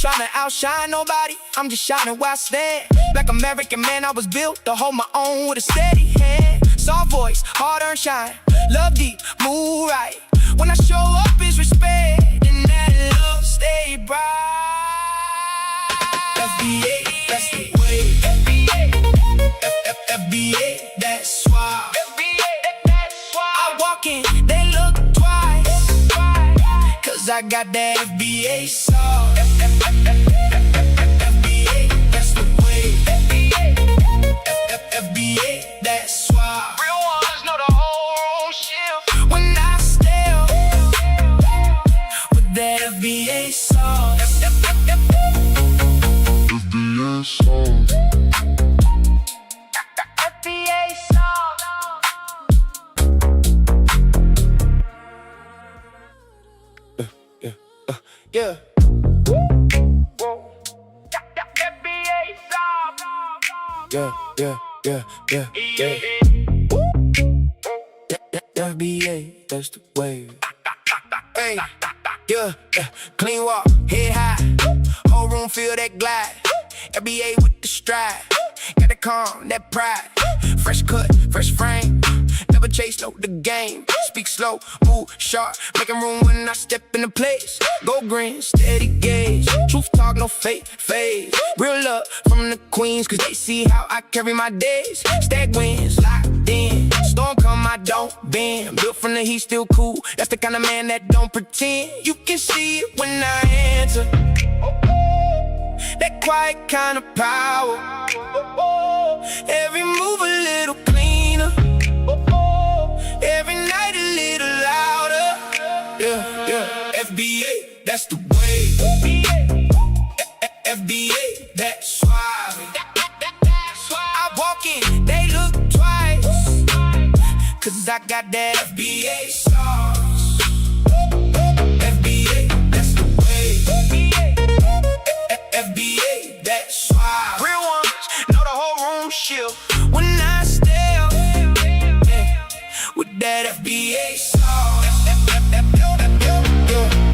tryna outshine nobody, I'm just shining where I stand. Black American man, I was built to hold my own with a steady hand. Soft voice, hard-earned shine, love deep, move right. When I show up, it's respect, and that love stay bright. FBA, that's the way. FBA, that's why. I walk in, they look twice, cause I got that FBA sauce. FBA, that's the way. FBA, that's why. Real ones know the whole room shift when I step with that FBA sauce. FBA sauce. FBA sauce. Yeah. Yeah. FBA, that's the way. Hey, yeah. Clean walk, head high, whole room feel that glide. FBA with the stride, got that calm, that pride. Fresh cut, fresh frame, never chase, know the game. Speak slow, move sharp, making room when I step into place. Go green, steady gaze, truth talk, no fake phase. Real love from the queens, cause they see how I carry my days. Stack wins, locked in, storm come, I don't bend. Built from the heat, still cool, that's the kind of man that don't pretend. You can see it when I enter, that quiet kind of power. Every move a little cleaner, every night a little louder. Yeah. FBA, that's the way. FBA, that's why. I walk in, they look twice, cause I got that FBA sauce. FBA, that's the way. FBA, that's why. Real ones know the whole room shift when I step with that FBA sauce.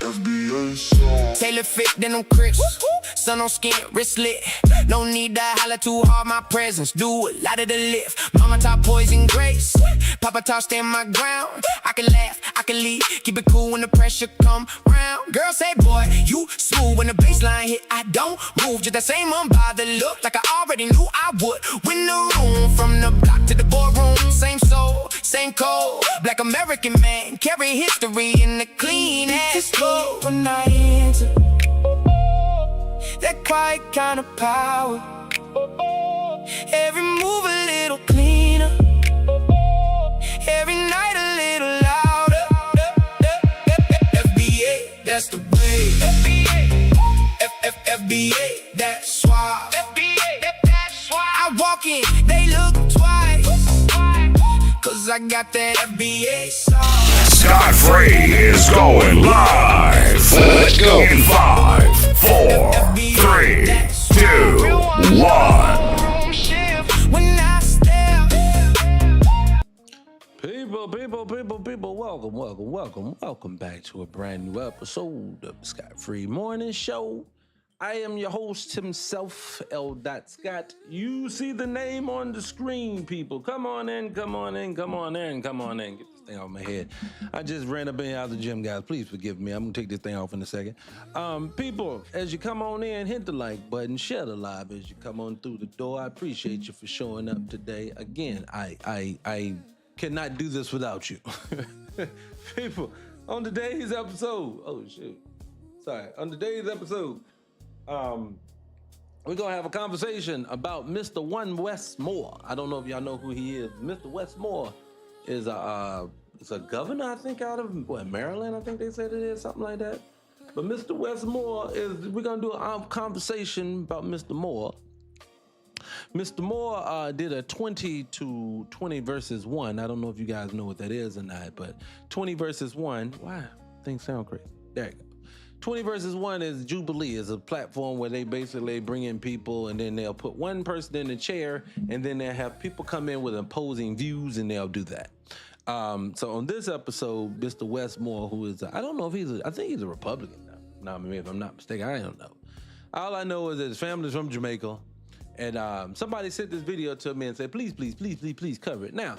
FBA sauce. Tailor fit, then them crisps. Sun on skin, wrist lit. No need to holler too hard, my presence do a lot of the lift. Mama taught poison grace, Papa taught stand my ground. I can laugh, I can lead, keep it cool when the pressure come round. Girl say, boy, you smooth when the baseline hit, I don't move. Just that same unbothered look, like I already knew I would. Win the room, from the block to the boardroom. Same soul, same code. Black American man, carrying history in the clean ass code. When I enter, that quiet kind of power. Every move a little cleaner, every night a little louder. FBA, that's the way. FBA, that's why. I walk in, they look twice, cause I got that FBA sauce. Scott Free is going live. Let's go. In 5, 4, 3, 2, 1. People, welcome back to a brand new episode of the Scott Free Morning Show. I am your host himself, L. Scott. You see the name on the screen, people. Come on in. Get this thing off my head. I just ran up in here out of the gym, guys. Please forgive me. I'm gonna take this thing off in a second. People, as you come on in, hit the like button, share the live as you come on through the door. I appreciate you for showing up today. Again, I cannot do this without you. People, on today's episode, on today's episode, we're gonna have a conversation about Mr. One Wes Moore. I don't know if y'all know who he is. Mr. Wes Moore is a governor, I think, out of Maryland. I think they said it is, something like that. But Mr. Wes Moore we're gonna do a conversation about Mr. Moore. Mr. Moore did a 20 to 20 versus 1. I don't know if you guys know what that is or not, but 20 versus 1. Wow, things sound crazy. There you go. 20 versus 1 is Jubilee. It's a platform where they basically bring in people and then they'll put one person in the chair and then they'll have people come in with opposing views and they'll do that. So on this episode, Mr. Wes Moore, who is, I don't know if I think he's a Republican now. No, I mean, if I'm not mistaken, I don't know. All I know is that his family's from Jamaica, and somebody sent this video to me and said, please, please, please, please, please cover it. Now,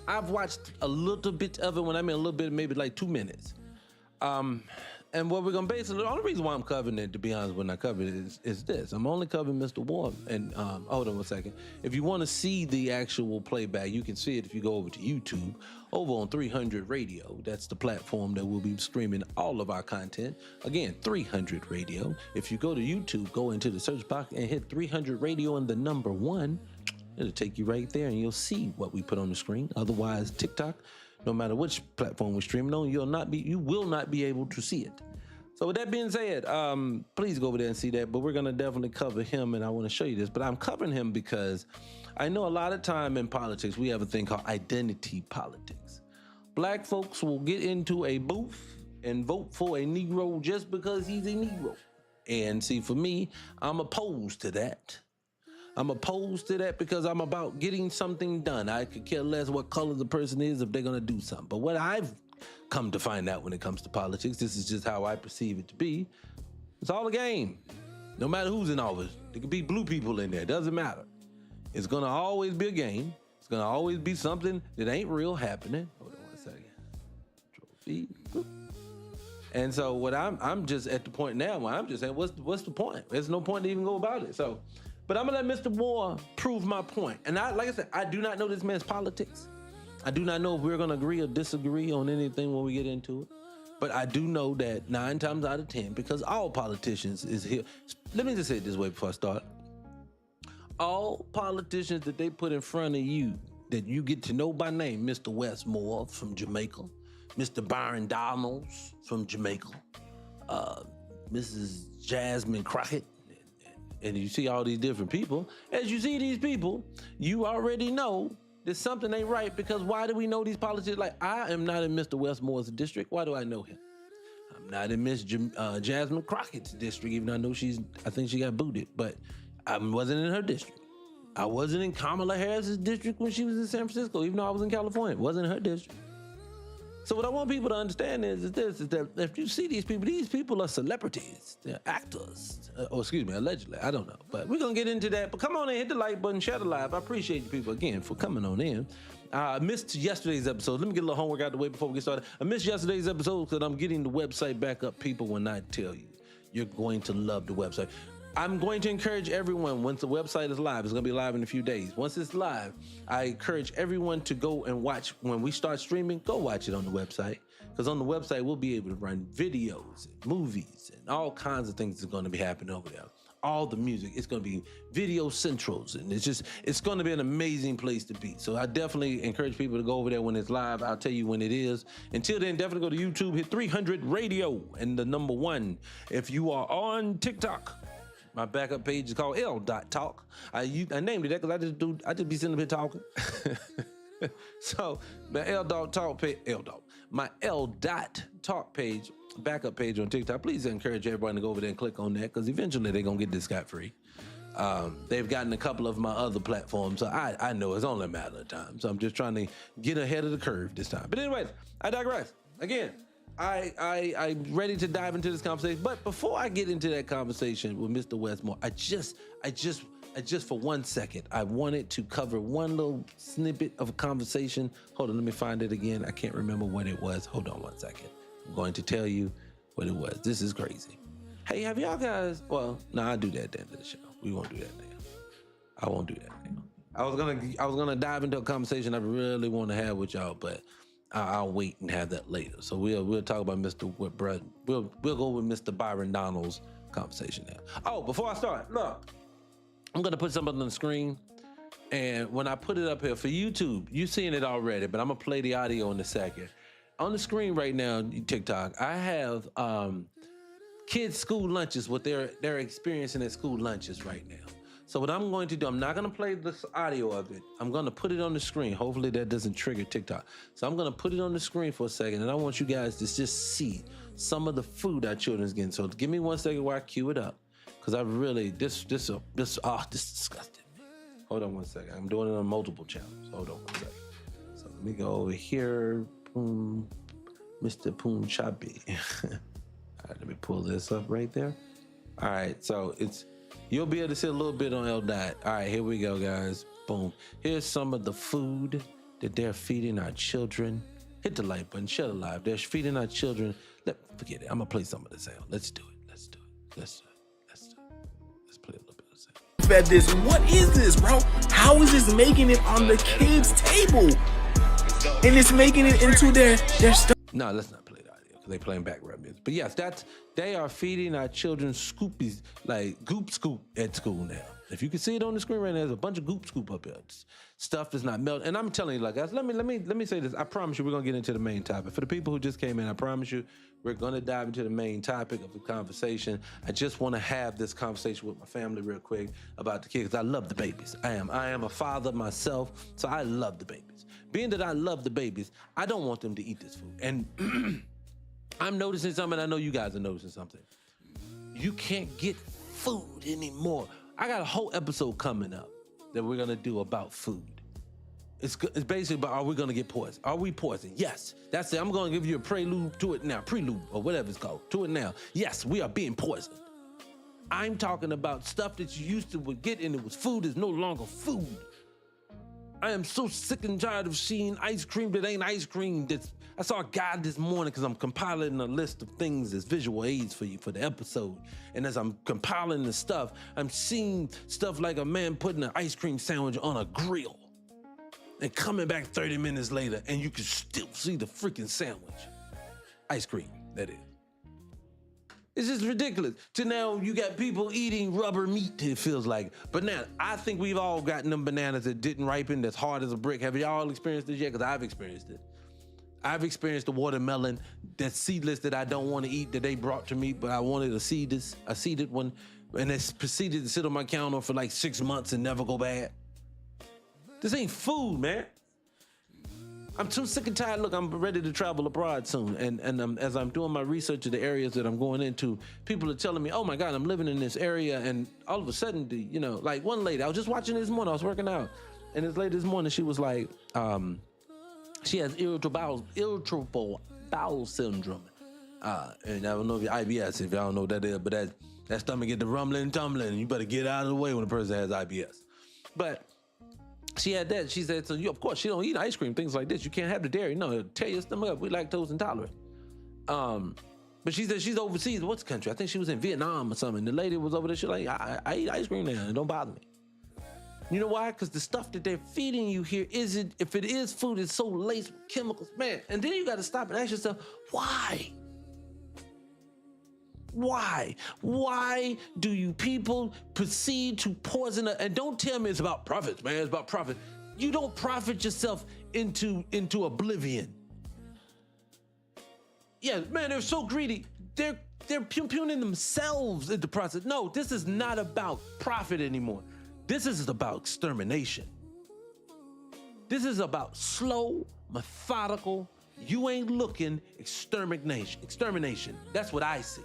I've watched a little bit of it. When I mean a little bit, maybe like 2 minutes. And what we're gonna base it, the only reason why I'm covering it, to be honest, when I cover it is this. I'm only covering Mr. War. And hold on one second. If you want to see the actual playback, you can see it if you go over to YouTube, over on 300 Radio. That's the platform that we'll be streaming all of our content. Again, 300 Radio. If you go to YouTube, go into the search box and hit 300 Radio and the number 1. It'll take you right there and you'll see what we put on the screen. Otherwise, TikTok, no matter which platform we're streaming on, you will not be able to see it. So with that being said, please go over there and see that. But we're gonna definitely cover him, and I want to show you this. But I'm covering him because I know a lot of time in politics we have a thing called identity politics. Black folks will get into a booth and vote for a Negro just because he's a Negro. And see, for me, I'm opposed to that. I'm opposed to that because I'm about getting something done. I could care less what color the person is if they're gonna do something. But what I've come to find out when it comes to politics, this is just how I perceive it to be, it's all a game. No matter who's in office, there could be blue people in there, doesn't matter. It's gonna always be a game. It's gonna always be something that ain't real happening. Hold on one second. Control V. And so what I'm just at the point now where I'm just saying, what's the point? There's no point to even go about it. So, but I'm gonna let Mr. Moore prove my point. And like I said, I do not know this man's politics. I do not know if we're gonna agree or disagree on anything when we get into it. But I do know that 9 times out of 10, because all politicians is here. Let me just say it this way before I start. All politicians that they put in front of you, that you get to know by name, Mr. Wes Moore from Jamaica, Mr. Byron Donalds from Jamaica, Mrs. Jasmine Crockett, and you see all these different people. As you see these people, you already know that something ain't right, because why do we know these politicians? Like, I am not in Mr. Wes Moore's district. Why do I know him? I'm not in Miss Jasmine Crockett's district, even though I know I think she got booted, but I wasn't in her district. I wasn't in Kamala Harris's district when she was in San Francisco, even though I was in California. It wasn't in her district. So what I want people to understand is that if you see these people are celebrities, they're actors, or excuse me, allegedly, I don't know. But we're gonna get into that. But come on in, hit the like button, share the live. I appreciate you people again for coming on in. I missed yesterday's episode. Let me get a little homework out the way before we get started. I missed yesterday's episode because I'm getting the website back up. People, when I tell you, you're going to love the website. I'm going to encourage everyone, once the website is live, it's going to be live in a few days. Once it's live, I encourage everyone to go and watch. When we start streaming, go watch it on the website. Because on the website, we'll be able to run videos and movies and all kinds of things that are going to be happening over there. All the music, it's going to be video centrals. And it's going to be an amazing place to be. So I definitely encourage people to go over there when it's live. I'll tell you when it is. Until then, definitely go to YouTube, hit 300 Radio and the number 1. If you are on TikTok, my backup page is called L.Talk. I named it that because I just be sitting up here talking. So my L.Talk page, my L.Talk page, backup page on TikTok. Please encourage everybody to go over there and click on that, because eventually they're gonna get this scot-free. They've gotten a couple of my other platforms, so I know it's only a matter of time. So I'm just trying to get ahead of the curve this time. But anyways, I digress. Again, I'm ready to dive into this conversation. But before I get into that conversation with Mr. Wes Moore, I just for 1 second, I wanted to cover one little snippet of a conversation. Hold on, let me find it again. I can't remember what it was. Hold on 1 second. I'm going to tell you what it was. This is crazy. Hey, have y'all guys, well, no, I'll do that at the end of the show. We won't do that now. I won't do that now. I was gonna dive into a conversation I really want to have with y'all, but I'll wait and have that later. So we'll talk about we'll go with Mr. Byron Donald's conversation now. Oh, before I start, look, I'm gonna put something on the screen, and when I put it up here for YouTube, you're seeing it already, but I'm gonna play the audio in a second. On the screen right now, TikTok, I have kids' school lunches, what they're experiencing at school lunches right now. So what I'm going to do, I'm not going to play this audio of it. I'm going to put it on the screen. Hopefully that doesn't trigger TikTok. So I'm going to put it on the screen for a second, and I want you guys to just see some of the food our children's getting. So give me 1 second while I cue it up, because I really, this is disgusting. Hold on 1 second. I'm doing it on multiple channels. Hold on 1 second. So let me go over here. Mr. Poon Chabi. All right, let me pull this up right there. All right, so you'll be able to see a little bit on L Dot. All right, here we go, guys. Boom. Here's some of the food that they're feeding our children. Hit the like button, share the live. They're feeding our children. Forget it. I'm gonna play some of this out. Let's do it. Let's do it. Let's do it. Let's do it. Let's play a little bit of this. Fed this. What is this, bro? How is this making it on the kids' table? And it's making it into their stuff. No, let's not play the audio because they're playing background music. But yes, they are feeding our children scoopies, like Goop Scoop at school now. If you can see it on the screen right now, there's a bunch of Goop Scoop up here. Stuff that's not melting. And I'm telling you, like, guys, let me say this. I promise you, we're gonna get into the main topic. For the people who just came in, I promise you, we're gonna dive into the main topic of the conversation. I just want to have this conversation with my family real quick about the kids. I love the babies. I am a father myself, so I love the babies. Being that I love the babies, I don't want them to eat this food. And I'm noticing something. I know you guys are noticing something. You can't get food anymore. I got a whole episode coming up that we're gonna do about food. It's basically about, are we gonna get poisoned? Are we poisoned? Yes, that's it. I'm gonna give you a prelude to it now, prelude or whatever it's called, to it now. Yes, we are being poisoned. I'm talking about stuff that you used to would get and it was food is no longer food. I am so sick and tired of seeing ice cream that ain't ice cream. I saw a guy this morning because I'm compiling a list of things as visual aids for you for the episode. And as I'm compiling the stuff, I'm seeing stuff like a man putting an ice cream sandwich on a grill and coming back 30 minutes later and you can still see the freaking sandwich. Ice cream, that is. It's just ridiculous. To now you got people eating rubber meat, it feels like. But now, I think we've all gotten them bananas that didn't ripen, that's hard as a brick. Have y'all experienced this yet? Because I've experienced it. I've experienced the watermelon that's seedless that I don't want to eat that they brought to me, but I wanted a seeded one, and it's proceeded to sit on my counter for like 6 months and never go bad. This ain't food, man. I'm too sick and tired. Look, I'm ready to travel abroad soon. And as I'm doing my research of the areas that I'm going into, people are telling me, oh my God, I'm living in this area. And all of a sudden, like one lady, I was just watching this morning, I was working out. And this lady this morning, she was like, she has irritable bowel syndrome. And I don't know if you're IBS, if y'all don't know what that is, but that stomach get the rumbling and tumbling. And you better get out of the way when a person has IBS. But she had that. She said, so of course, she don't eat ice cream, things like this. You can't have the dairy. No, it'll tear your stomach up. We lactose intolerant. But she said she's overseas. What's the country? I think she was in Vietnam or something. The lady was over there. She's like, I eat ice cream now. It don't bother me. You know why? Because the stuff that they're feeding you here if it is food, it's so laced with chemicals, man. And then you got to stop and ask yourself, why? Why? Why do you people proceed to poison and don't tell me it's about profits, man. It's about profit. You don't profit yourself into oblivion. Yeah, man, they're so greedy. They're pugning themselves into process. No, this is not about profit anymore. This is about extermination. This is about slow, methodical, you ain't looking extermination. That's what I see.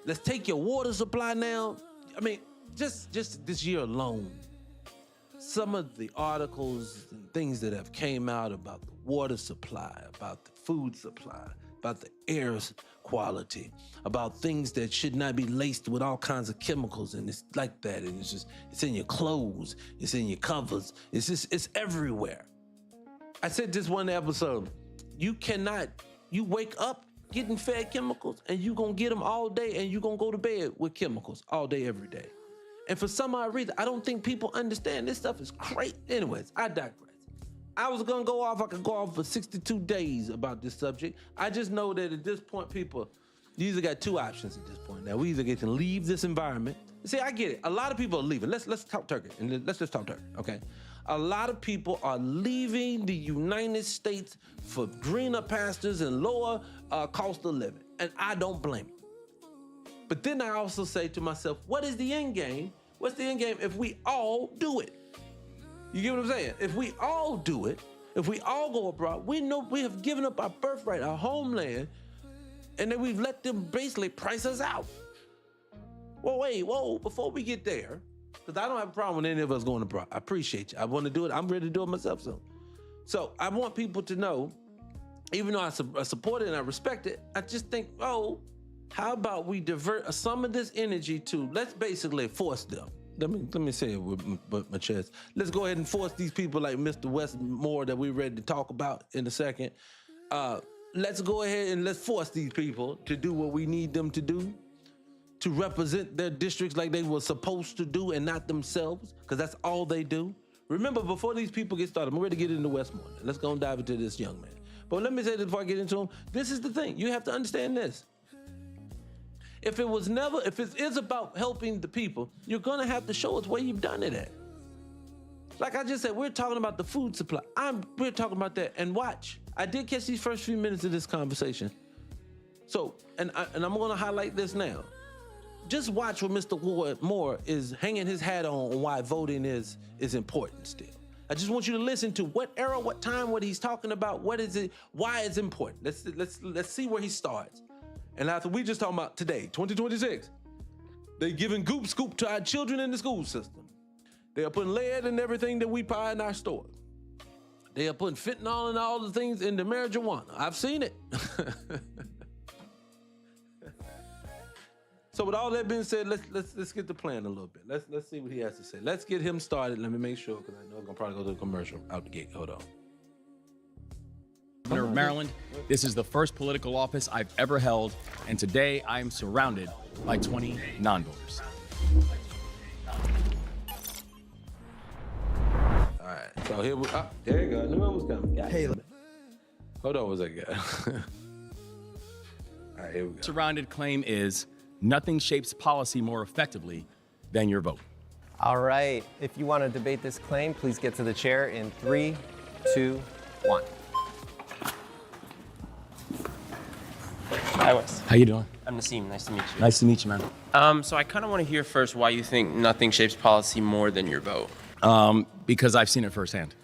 Let's take your water supply now. I mean, just this year alone, some of the articles and things that have came out about the water supply, about the food supply, about the air quality, about things that should not be laced with all kinds of chemicals, and it's like that, and it's in your clothes, it's in your covers, it's everywhere. I said this one episode, you wake up getting fed chemicals and you gonna get them all day and you gonna go to bed with chemicals all day, every day. And for some odd reason, I don't think people understand this stuff is crazy. Anyways, I digress. I was gonna go off, I could go off for 62 days about this subject. I just know that at this point, people, you either got two options at this point. Now, we either get to leave this environment. See, I get it. A lot of people are leaving. Let's talk turkey, and let's just talk turkey, okay? A lot of people are leaving the United States for greener pastures and lower cost of living, and I don't blame them. But then I also say to myself, what is the end game? What's the end game if we all do it? You get what I'm saying? If we all do it, if we all go abroad, we know we have given up our birthright, our homeland, and then we've let them basically price us out. Well, wait, before we get there, because I don't have a problem with any of us going abroad. I appreciate you. I want to do it. I'm ready to do it myself soon. So I want people to know, even though I support it and I respect it, I just think, How about we divert some of this energy to, let's basically force them. Let me say it with my chest. Let's go ahead and force these people like Mr. Westmore that we're ready to talk about in a second. Let's go ahead and let's force these people to do what we need them to do, to represent their districts like they were supposed to do and not themselves, because that's all they do. Remember, before these people get started, I'm ready to get into Westmore. Let's go and dive into this young man. But let me say this before I get into him. This is the thing. You have to understand this. If it is about helping the people, you're gonna have to show us where you've done it at. Like I just said, we're talking about the food supply. We're talking about that. And watch, I did catch these first few minutes of this conversation. So, and I'm gonna highlight this now. Just watch what Mr. Moore is hanging his hat on why voting is important still. I just want you to listen to what era, what time, what he's talking about, what is it, why it's important. Let's see where he starts. And after we just talking about today, 2026, they giving goop scoop to our children in the school system. They are putting lead in everything that we buy in our store. They are putting fentanyl and all the things in the marijuana. I've seen it. So with all that being said, let's get the plan a little bit. Let's see what he has to say. Let's get him started. Let me make sure, because I know I'm gonna probably go to the commercial out the gate. Hold on. Governor of Maryland. This is the first political office I've ever held, and today I am surrounded by 20 non-voters. All right, so here we there you go. I knew it was coming. Hey, hold on, what's that guy? All right, here we go. Surrounded claim is nothing shapes policy more effectively than your vote. All right, if you want to debate this claim, please get to the chair in 3, 2, 1. Hi, Wes. How you doing? I'm Nassim. Nice to meet you. Nice to meet you, man. So I kind of want to hear first why you think nothing shapes policy more than your vote. Because I've seen it firsthand.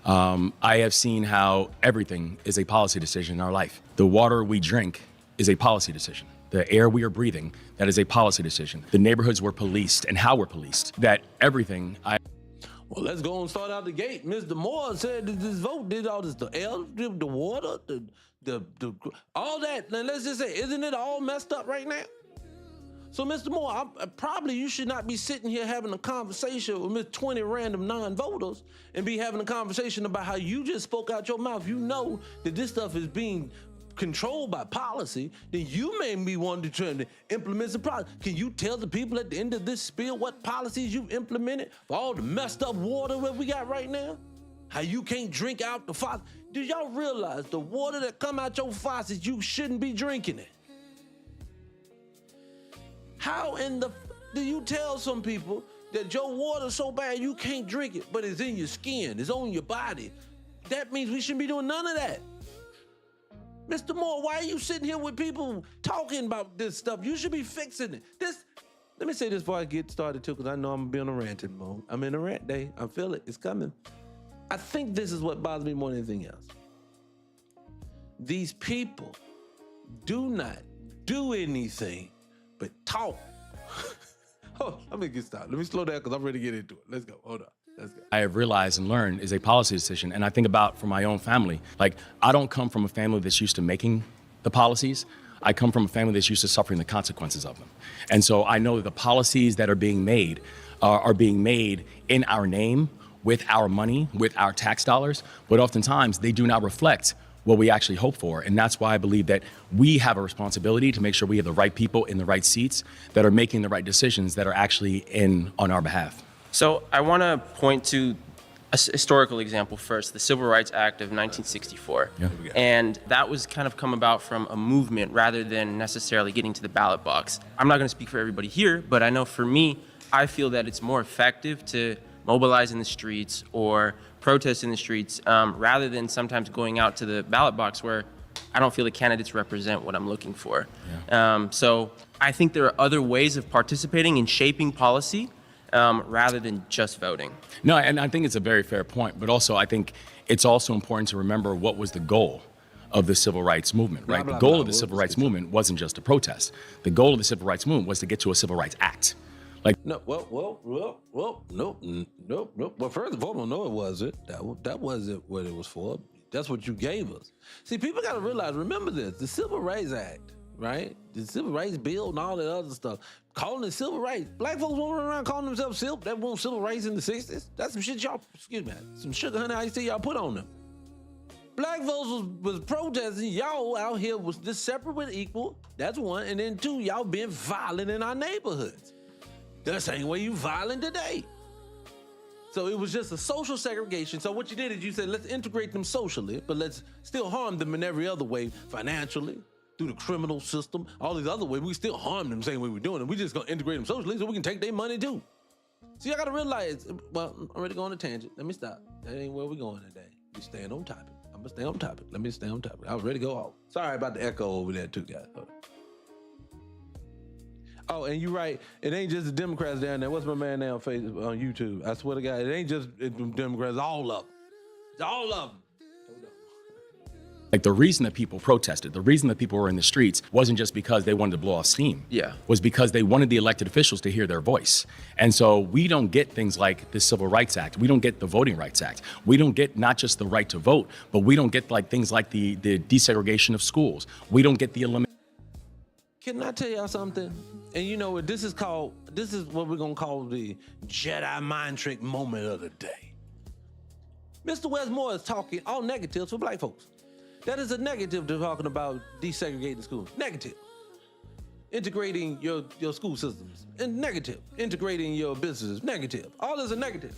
I have seen how everything is a policy decision in our life. The water we drink is a policy decision. The air we are breathing, that is a policy decision. The neighborhoods we're policed and how we're policed, that everything Well, let's go and start out the gate. Mr. Moore said that this vote did all this, the air, the water, the all that. Now let's just say, isn't it all messed up right now? So, Mr. Moore, probably you should not be sitting here having a conversation with 20 random non-voters and be having a conversation about how you just spoke out your mouth. You know that this stuff is being controlled by policy, then you may be wanting to try to implement some policy. Can you tell the people at the end of this spiel what policies you've implemented for all the messed up water that we got right now? How you can't drink out the faucet? Do y'all realize the water that come out your faucets, you shouldn't be drinking it? How in the do you tell some people that your water's so bad you can't drink it, but it's in your skin, it's on your body? That means we shouldn't be doing none of that. Mr. Moore, why are you sitting here with people talking about this stuff? You should be fixing it. Let me say this before I get started too, because I know I'm gonna be on a ranting mode. I'm in a rant day. I feel it. It's coming. I think this is what bothers me more than anything else. These people do not do anything but talk. Oh, let me get started. Let me slow down because I'm ready to get into it. Let's go. Hold on. Let's go. I have realized and learned is a policy decision. And I think about for my own family. Like, I don't come from a family that's used to making the policies. I come from a family that's used to suffering the consequences of them. And so I know that the policies that are being made in our name, with our money, with our tax dollars, but oftentimes they do not reflect what we actually hope for. And that's why I believe that we have a responsibility to make sure we have the right people in the right seats that are making the right decisions that are actually on our behalf. So I want to point to a historical example first, the Civil Rights Act of 1964. Yeah. And that was kind of come about from a movement rather than necessarily getting to the ballot box. I'm not going to speak for everybody here, but I know for me, I feel that it's more effective to mobilize in the streets or protest in the streets rather than sometimes going out to the ballot box where I don't feel the candidates represent what I'm looking for. Yeah. So I think there are other ways of participating in shaping policy rather than just voting. No, and I think it's a very fair point, but also I think it's also important to remember what was the goal of the civil rights movement, right? The goal of the civil rights movement wasn't just to protest. The goal of the civil rights movement was to get to a civil rights act. No, nope. Well, first and foremost, no, it wasn't. That wasn't what it was for. That's what you gave us. See, people got to realize, remember this, the Civil Rights Act right? The Civil Rights Bill and all that other stuff. Calling it civil rights. Black folks won't run around calling themselves civil. That won't civil rights in the 60s. That's some shit y'all, some sugar honey iced tea y'all put on them. Black folks was protesting. Y'all out here was this separate but equal. That's one. And then two, y'all being violent in our neighborhoods. The same way you violent today. So it was just a social segregation. So what you did is you said, let's integrate them socially, but let's still harm them in every other way, financially, through the criminal system, all these other ways. We still harm them the same way we're doing it. We just gonna integrate them socially so we can take their money too. So you gotta realize, well, I'm already going on a tangent. Let me stop. That ain't where we're going today. We staying on topic. I'm gonna stay on topic. Let me stay on topic. I was ready to go off. Sorry about the echo over there too, guys. Hold on. Oh, and you're right. It ain't just the Democrats down there. What's my man now on Facebook, on YouTube? I swear to God, it ain't just the Democrats. All of them. It's all of them. Like the reason that people protested, the reason that people were in the streets wasn't just because they wanted to blow off steam. Yeah. Was because they wanted the elected officials to hear their voice. And so we don't get things like the Civil Rights Act. We don't get the Voting Rights Act. We don't get not just the right to vote, but we don't get like things like the desegregation of schools. We don't get the elimination. Can I tell y'all something? And you know what this is called? This is what we're gonna call the Jedi mind trick moment of the day. Mr. Westmore is talking all negatives for black folks. That is a negative to talking about desegregating schools. Negative. Integrating your school systems. And negative. Integrating your businesses. Negative. All this is negative.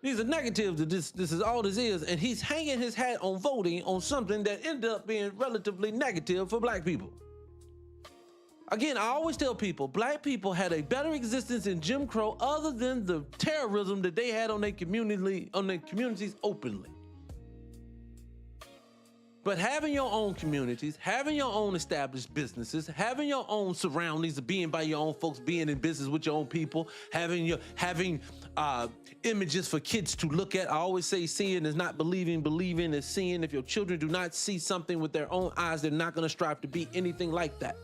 These are negatives. This is all this is. And he's hanging his hat on voting on something that ended up being relatively negative for black people. Again, I always tell people, black people had a better existence in Jim Crow other than the terrorism that they had on their communities openly. But having your own communities, having your own established businesses, having your own surroundings, being by your own folks, being in business with your own people, having images for kids to look at. I always say seeing is not believing, believing is seeing. If your children do not see something with their own eyes, they're not going to strive to be anything like that.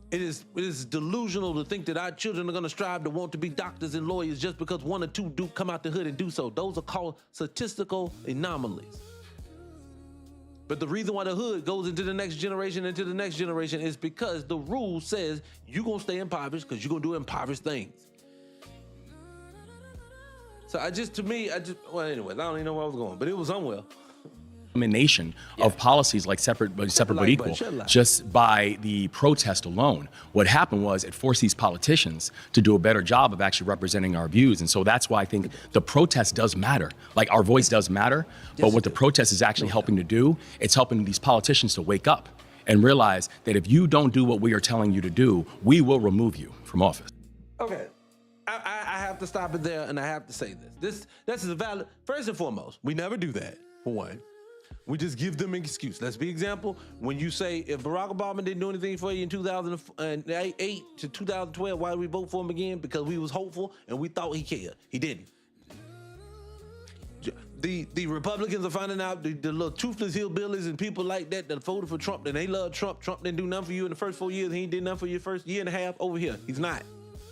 It is delusional to think that our children are going to strive to want to be doctors and lawyers just because one or two do come out the hood and do so. Those are called statistical anomalies. But the reason why the hood goes into the next generation is because the rule says you're going to stay impoverished because you're going to do impoverished things. So well, anyways, I don't even know where I was going, but it was somewhere. Elimination of policies like separate but equal just by the protest alone. What happened was it forced these politicians to do a better job of actually representing our views. And so that's why I think the protest does matter. Like our voice does matter, but what the protest is actually helping to do, it's helping these politicians to wake up and realize that if you don't do what we are telling you to do, we will remove you from office. Okay. I have to stop it there, and I have to say this. This is a valid, first and foremost, we never do that, for one. We just give them an excuse. Let's be example. When you say, if Barack Obama didn't do anything for you in 2008 to 2012, why did we vote for him again? Because we was hopeful and we thought he cared. He didn't. The Republicans are finding out the little toothless hillbillies and people like that voted for Trump and they love Trump. Trump didn't do nothing for you in the first 4 years. He did nothing for your first year and a half over here. He's not.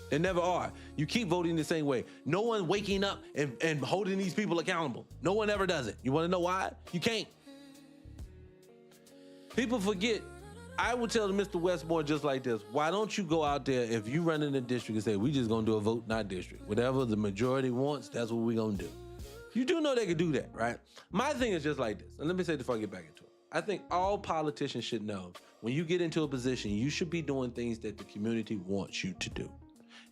They never are. You keep voting the same way. No one waking up and holding these people accountable. No one ever does it. You want to know why? You can't. People forget. I would tell Mr. Westmore just like this. Why don't you go out there if you run in the district and say, we just gonna do a vote in our district. Whatever the majority wants, that's what we're gonna do. You do know they could do that, right? My thing is just like this. And let me say this before I get back into it. I think all politicians should know when you get into a position, you should be doing things that the community wants you to do.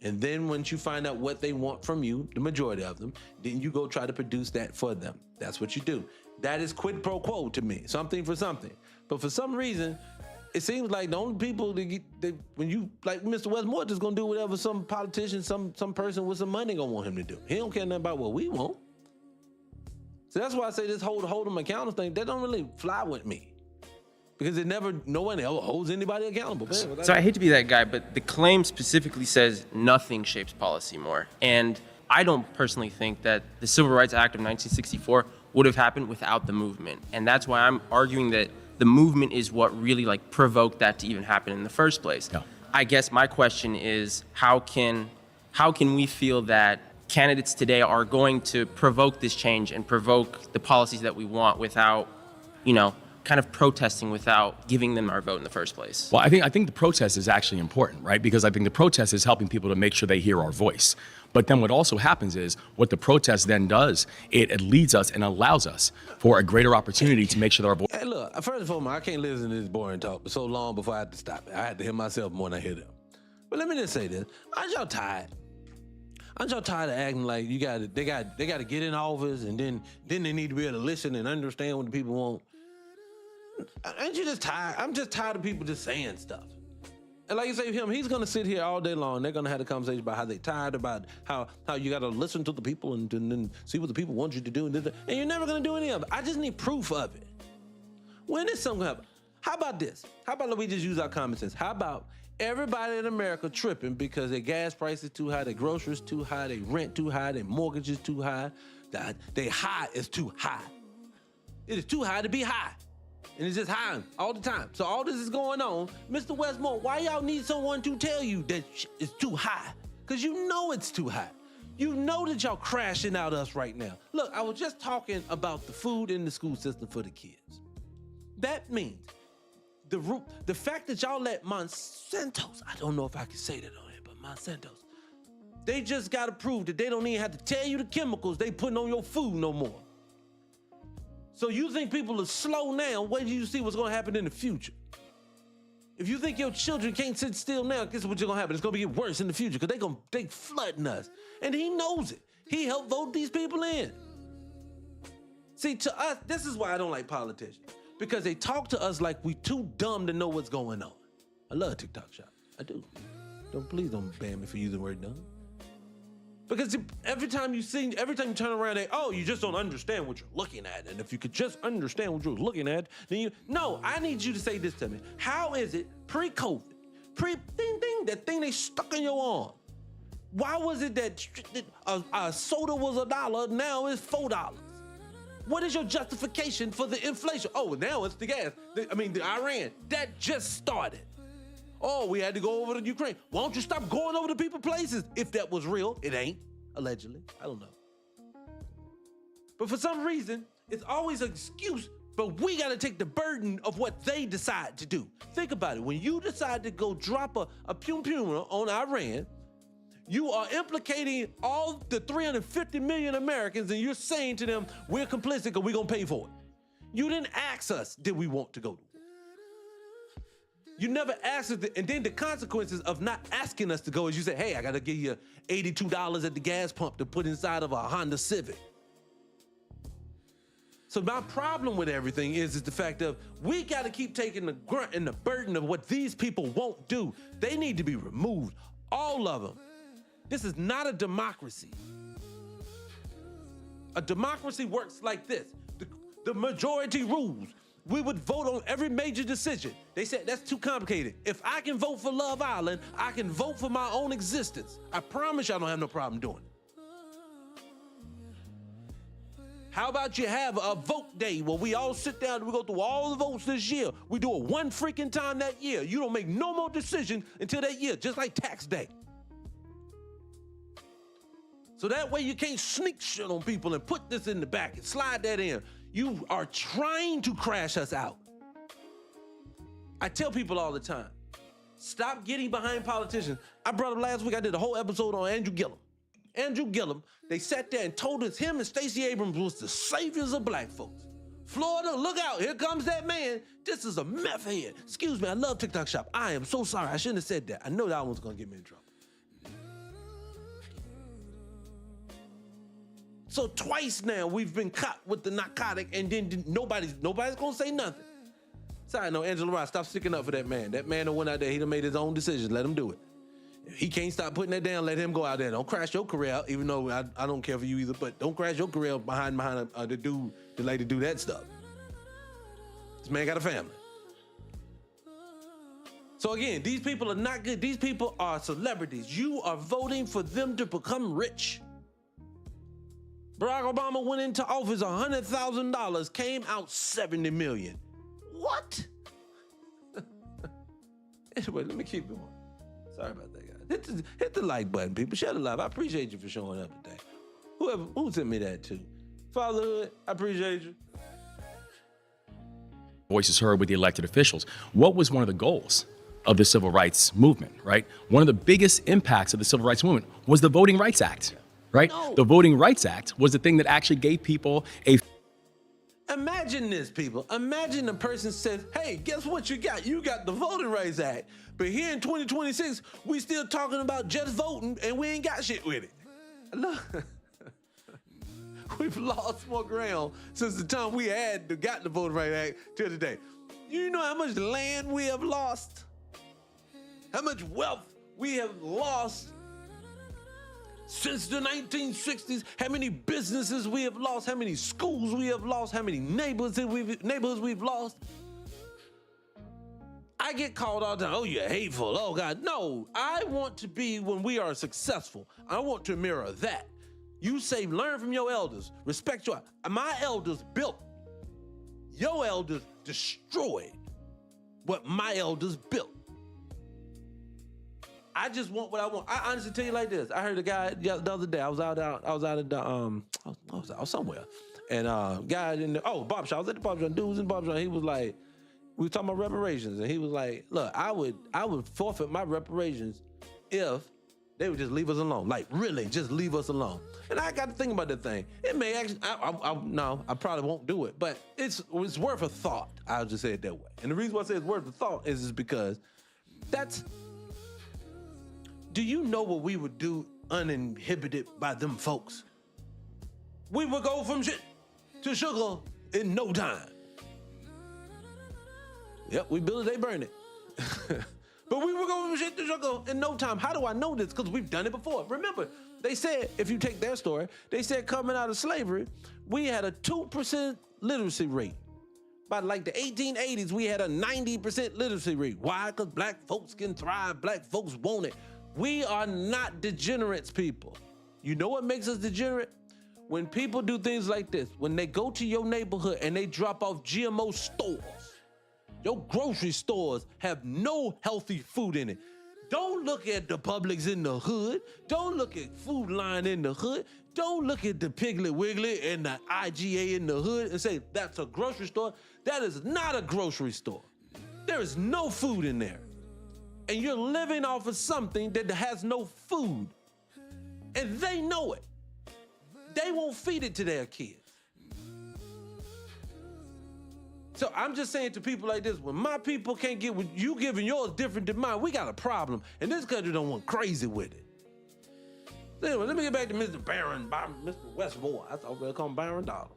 And then once you find out what they want from you, the majority of them, then you go try to produce that for them. That's what you do. That is quid pro quo to me, something for something. But for some reason, it seems like the only people when you, like Mr. Westmore, just gonna do whatever some politician, some person with some money gonna want him to do. He don't care nothing about what we want. So that's why I say this hold them accountable thing, that don't really fly with me. Because no one ever holds anybody accountable. So I hate to be that guy, but the claim specifically says nothing shapes policy more. And I don't personally think that the Civil Rights Act of 1964 would have happened without the movement. And that's why I'm arguing that the movement is what really provoked that to even happen in the first place. Yeah. I guess my question is, how can we feel that candidates today are going to provoke this change and provoke the policies that we want without, kind of protesting without giving them our vote in the first place? Well, I think the protest is actually important, right? Because I think the protest is helping people to make sure they hear our voice. But then what also happens is what the protest then does, it leads us and allows us for a greater opportunity to make sure that our voice. Hey, look, first and foremost, I can't listen to this boring talk for so long before I had to stop it. I had to hear myself more than I hear them. But let me just say this. Aren't y'all tired? Aren't y'all tired of acting like they got to get in office and then they need to be able to listen and understand what the people want? Aren't you just tired? I'm just tired of people just saying stuff. And like you say, he's gonna sit here all day long. They're gonna have a conversation about how they're tired, about how you gotta listen to the people and then see what the people want you to do. And you're never gonna do any of it. I just need proof of it. When is something happen? How about this? How about we just use our common sense? How about everybody in America tripping because their gas prices too high, their groceries too high, their rent too high, their mortgage is too high, their high is too high. It is too high to be high. And it's just high all the time. So all this is going on. Mr. Westmore, why y'all need someone to tell you that it's too high? Because you know it's too high. You know that y'all crashing out us right now. Look, I was just talking about the food in the school system for the kids. That means the fact that y'all let Monsanto's, I don't know if I can say that on here, but Monsanto's, they just got to prove that they don't even have to tell you the chemicals they putting on your food no more. So you think people are slow now, wait till you see what's gonna happen in the future. If you think your children can't sit still now, guess what's gonna happen? It's gonna get worse in the future because they flooding us. And he knows it. He helped vote these people in. See, to us, this is why I don't like politicians. Because they talk to us like we too dumb to know what's going on. I love TikTok Shop. I do. Please don't ban me for using the word dumb. Because every time you turn around, you just don't understand what you're looking at. And if you could just understand what you're looking at, then no, I need you to say this to me. How is it pre-COVID, that thing they stuck in your arm? Why was it that a soda was $1, now it's $4? What is your justification for the inflation? Oh, now it's the gas. The Iran. That just started. Oh, we had to go over to Ukraine. Why don't you stop going over to people's places? If that was real, it ain't, allegedly. I don't know. But for some reason, it's always an excuse, but we got to take the burden of what they decide to do. Think about it. When you decide to go drop a pum-pum on Iran, you are implicating all the 350 million Americans, and you're saying to them, we're complicit because we're going to pay for it. You didn't ask us, did we want to go to war? You never asked us, and then the consequences of not asking us to go is you say, hey, I got to give you $82 at the gas pump to put inside of a Honda Civic. So my problem with everything is the fact of we got to keep taking the grunt and the burden of what these people won't do. They need to be removed, all of them. This is not a democracy. A democracy works like this. The majority rules. We would vote on every major decision. They said that's too complicated. If I can vote for Love Island, I can vote for my own existence. I promise you I don't have no problem doing it. How about you have a vote day where we all sit down and we go through all the votes this year. We do it one freaking time that year. You don't make no more decisions until that year, just like tax day. So that way you can't sneak shit on people and put this in the back and slide that in. You are trying to crash us out. I tell people all the time, stop getting behind politicians. I brought up last week, I did a whole episode on Andrew Gillum. Andrew Gillum, they sat there and told us him and Stacey Abrams was the saviors of black folks. Florida, look out, here comes that man. This is a meth head. Excuse me, I love TikTok Shop. I am so sorry, I shouldn't have said that. I know that one's gonna get me in trouble. So twice now we've been caught with the narcotic and then nobody's gonna say nothing. Sorry, no, Angela Ross, stop sticking up for that man. That man that went out there, he done made his own decisions. Let him do it. If he can't stop putting that down, let him go out there. Don't crash your career out, even though I don't care for you either, but don't crash your career behind the dude that like to do that stuff. This man got a family. So again, these people are not good. These people are celebrities. You are voting for them to become rich. Barack Obama went into office $100,000, came out $70 million. What? Anyway, let me keep going. Sorry about that, guys. Hit the like button, people. Share the live. I appreciate you for showing up today. Who sent me that too? Fatherhood, I appreciate you. voices heard with the elected officials. What was one of the goals of the civil rights movement, right? One of the biggest impacts of the civil rights movement was the Voting Rights Act, right? No. The Voting Rights Act was the thing that actually gave people a Imagine this, people. Imagine a person says, hey, guess what you got? You got the Voting Rights Act. But here in 2026, we still talking about just voting and we ain't got shit with it. Look, we've lost more ground since the time we got the Voting Rights Act to today. You know how much land we have lost? How much wealth we have lost since the 1960s? How many businesses we have lost? How many schools we have lost? How many neighborhoods we've lost? I get called all the time, oh, you're hateful. Oh, God. No, I want to be, when we are successful, I want to mirror that. You say, learn from your elders, respect my elders built. Your elders destroyed what my elders built. I just want what I want. I honestly tell you like this. I heard a guy the other day. I was out somewhere, and guy in the barber shop. I was at the barber shop. Dude was in the barber shop. He was like, we were talking about reparations, and he was like, look, I would forfeit my reparations if they would just leave us alone. Like, really, just leave us alone. And I got to think about that thing. It may actually, I probably won't do it, but it's worth a thought. I'll just say it that way. And the reason why I say it's worth a thought is because do you know what we would do uninhibited by them folks? We would go from shit to sugar in no time. Yep, we build it, they burn it. But we would go from shit to sugar in no time. How do I know this? Because we've done it before. Remember, they said, if you take their story, they said coming out of slavery, we had a 2% literacy rate. By like the 1880s, we had a 90% literacy rate. Why? Because black folks can thrive, black folks want it. We are not degenerates, people. You know what makes us degenerate? When people do things like this, when they go to your neighborhood and they drop off GMO stores, your grocery stores have no healthy food in it. Don't look at the Publix in the hood. Don't look at Food Line in the hood. Don't look at the Piggly Wiggly and the IGA in the hood and say, that's a grocery store. That is not a grocery store. There is no food in there. And you're living off of something that has no food. And they know it. They won't feed it to their kids. So I'm just saying to people like this, when my people can't get what you giving yours different than mine, we got a problem. And this country don't want crazy with it. So anyway, let me get back to Mr. Westmore. I thought we were calling Byron Dollars.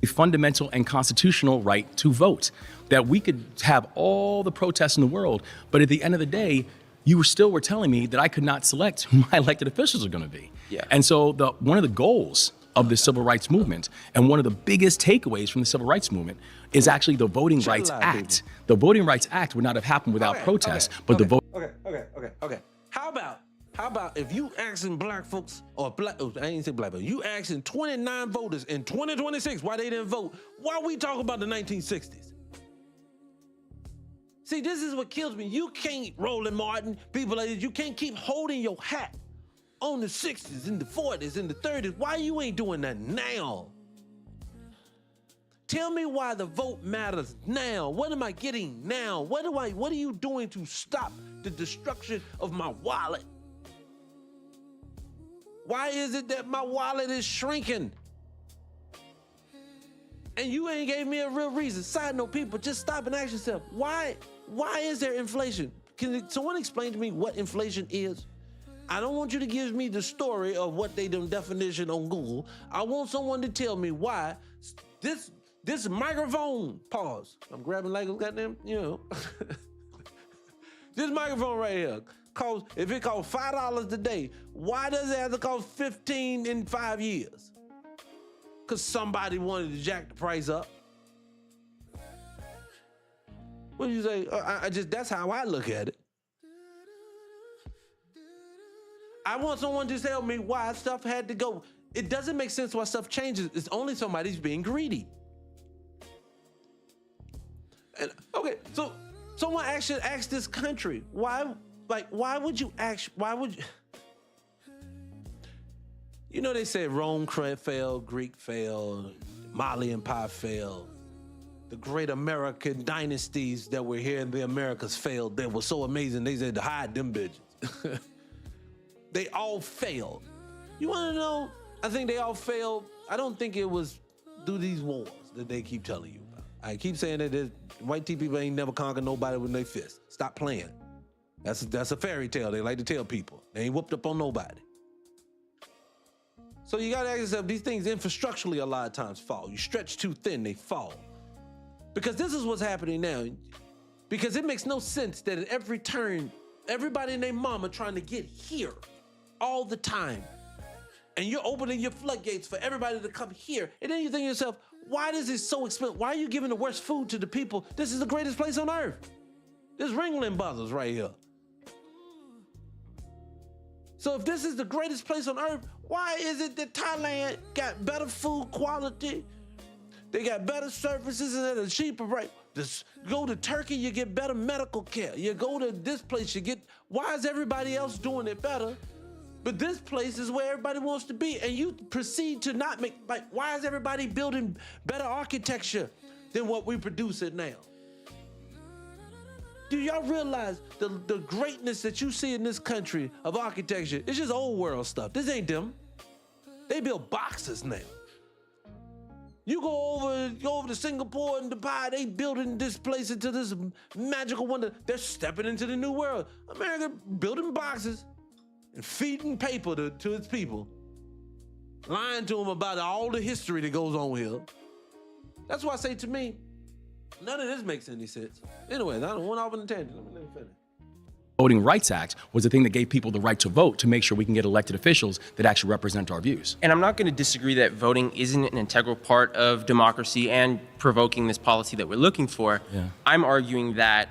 a fundamental and constitutional right to vote. That we could have all the protests in the world, but at the end of the day, you were telling me that I could not select who my elected officials are going to be. Yeah. And so one of the goals of the civil rights movement, and one of the biggest takeaways from the civil rights movement, is actually the Voting Rights Act. The Voting Rights Act would not have happened without protest, but the vote. Okay. How about if you asking black folks, or black, I ain't say black, but you asking 29 voters in 2026 why they didn't vote, why we talk about the 1960s? See, this is what kills me. You can't, Roland Martin, people like this, you can't keep holding your hat on the 60s and the 40s and the 30s. Why you ain't doing that now? Tell me why the vote matters now. What am I getting now? What are you doing to stop the destruction of my wallet? Why is it that my wallet is shrinking? And you ain't gave me a real reason. Side note, people, just stop and ask yourself, why is there inflation? Can someone explain to me what inflation is? I don't want you to give me the story of what they done definition on Google. I want someone to tell me why this microphone, pause. I'm grabbing like a goddamn, this microphone right here, if it costs $5 today, why does it have to cost $15 in 5 years? Because somebody wanted to jack the price up. What do you say? That's how I look at it. I want someone to tell me why stuff had to go. It doesn't make sense why stuff changes. It's only somebody's being greedy. And okay, so someone actually asked this country, why would you they said Rome fell, Greek fell, Mali Empire fell, the great American dynasties that were here in the Americas failed. They were so amazing. They said to hide them bitches. They all failed. You want to know? I think they all failed. I don't think it was through these wars that they keep telling you about. I keep saying that white people ain't never conquered nobody with their fists. Stop playing. That's a fairy tale they like to tell people. They ain't whooped up on nobody. So you gotta ask yourself, these things infrastructurally a lot of times fall. You stretch too thin, they fall. Because this is what's happening now. Because it makes no sense that at every turn, everybody and their mama trying to get here all the time. And you're opening your floodgates for everybody to come here. And then you think to yourself, why is it so expensive? Why are you giving the worst food to the people? This is the greatest place on earth. This Ringling Brothers right here. So if this is the greatest place on earth, why is it that Thailand got better food quality? They got better services and at a cheaper rate. Just go to Turkey, you get better medical care. You go to this place, you get, why is everybody else doing it better? But this place is where everybody wants to be. And you proceed to not make, like, why is everybody building better architecture than what we produce it now? Do y'all realize the greatness that you see in this country of architecture? It's just old world stuff. This ain't them. They build boxes now. You go over to Singapore and Dubai, they building this place into this magical wonder. They're stepping into the new world. America building boxes and feeding paper to its people, lying to them about all the history that goes on here. That's why I say, to me, none of this makes any sense. Anyway, I don't want off on a tangent. Let me finish. Voting Rights Act was the thing that gave people the right to vote to make sure we can get elected officials that actually represent our views. And I'm not going to disagree that voting isn't an integral part of democracy and provoking this policy that we're looking for. Yeah. I'm arguing that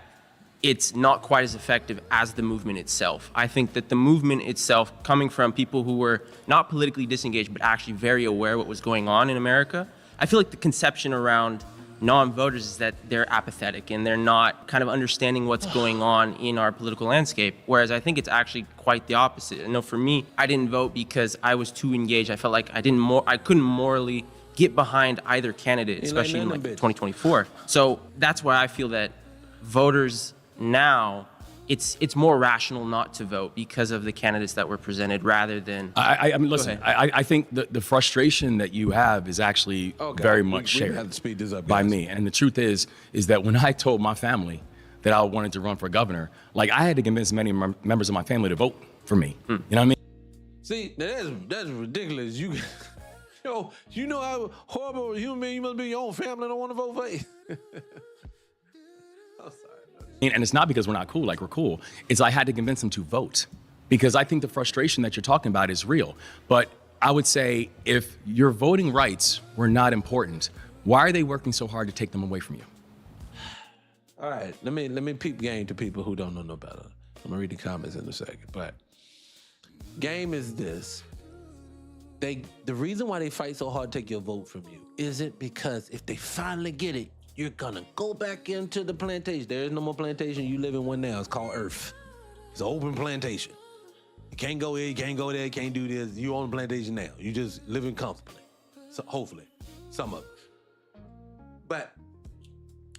it's not quite as effective as the movement itself. I think that the movement itself, coming from people who were not politically disengaged, but actually very aware of what was going on in America, I feel like the conception around non-voters is that they're apathetic and they're not kind of understanding what's going on in our political landscape. Whereas I think it's actually quite the opposite. I know for me, I didn't vote because I was too engaged. I felt like I couldn't morally get behind either candidate, especially in like 2024. So that's why I feel that voters now, it's more rational not to vote because of the candidates that were presented rather than... I mean, listen, I think the frustration that you have is actually very much shared have to speed this up, by guys. me. And the truth is that when I told my family that I wanted to run for governor, like, I had to convince many members of my family to vote for me. You know what I mean? See, that's ridiculous. You know how horrible a human being you must be. Your own family don't want to vote for you. I'm sorry. And it's not because we're not cool, like, we're cool. It's I had to convince them to vote because I think the frustration that you're talking about is real. But I would say if your voting rights were not important, why are they working so hard to take them away from you? All right, let me peep game to people who don't know no better. I'm gonna read the comments in a second, but game is this. The reason why they fight so hard to take your vote from you isn't because if they finally get it, you're gonna go back into the plantation. There is no more plantation. You live in one now. It's called Earth. It's an open plantation. You can't go here, you can't go there, you can't do this. You own the plantation now. You just living comfortably. So hopefully, some of it. But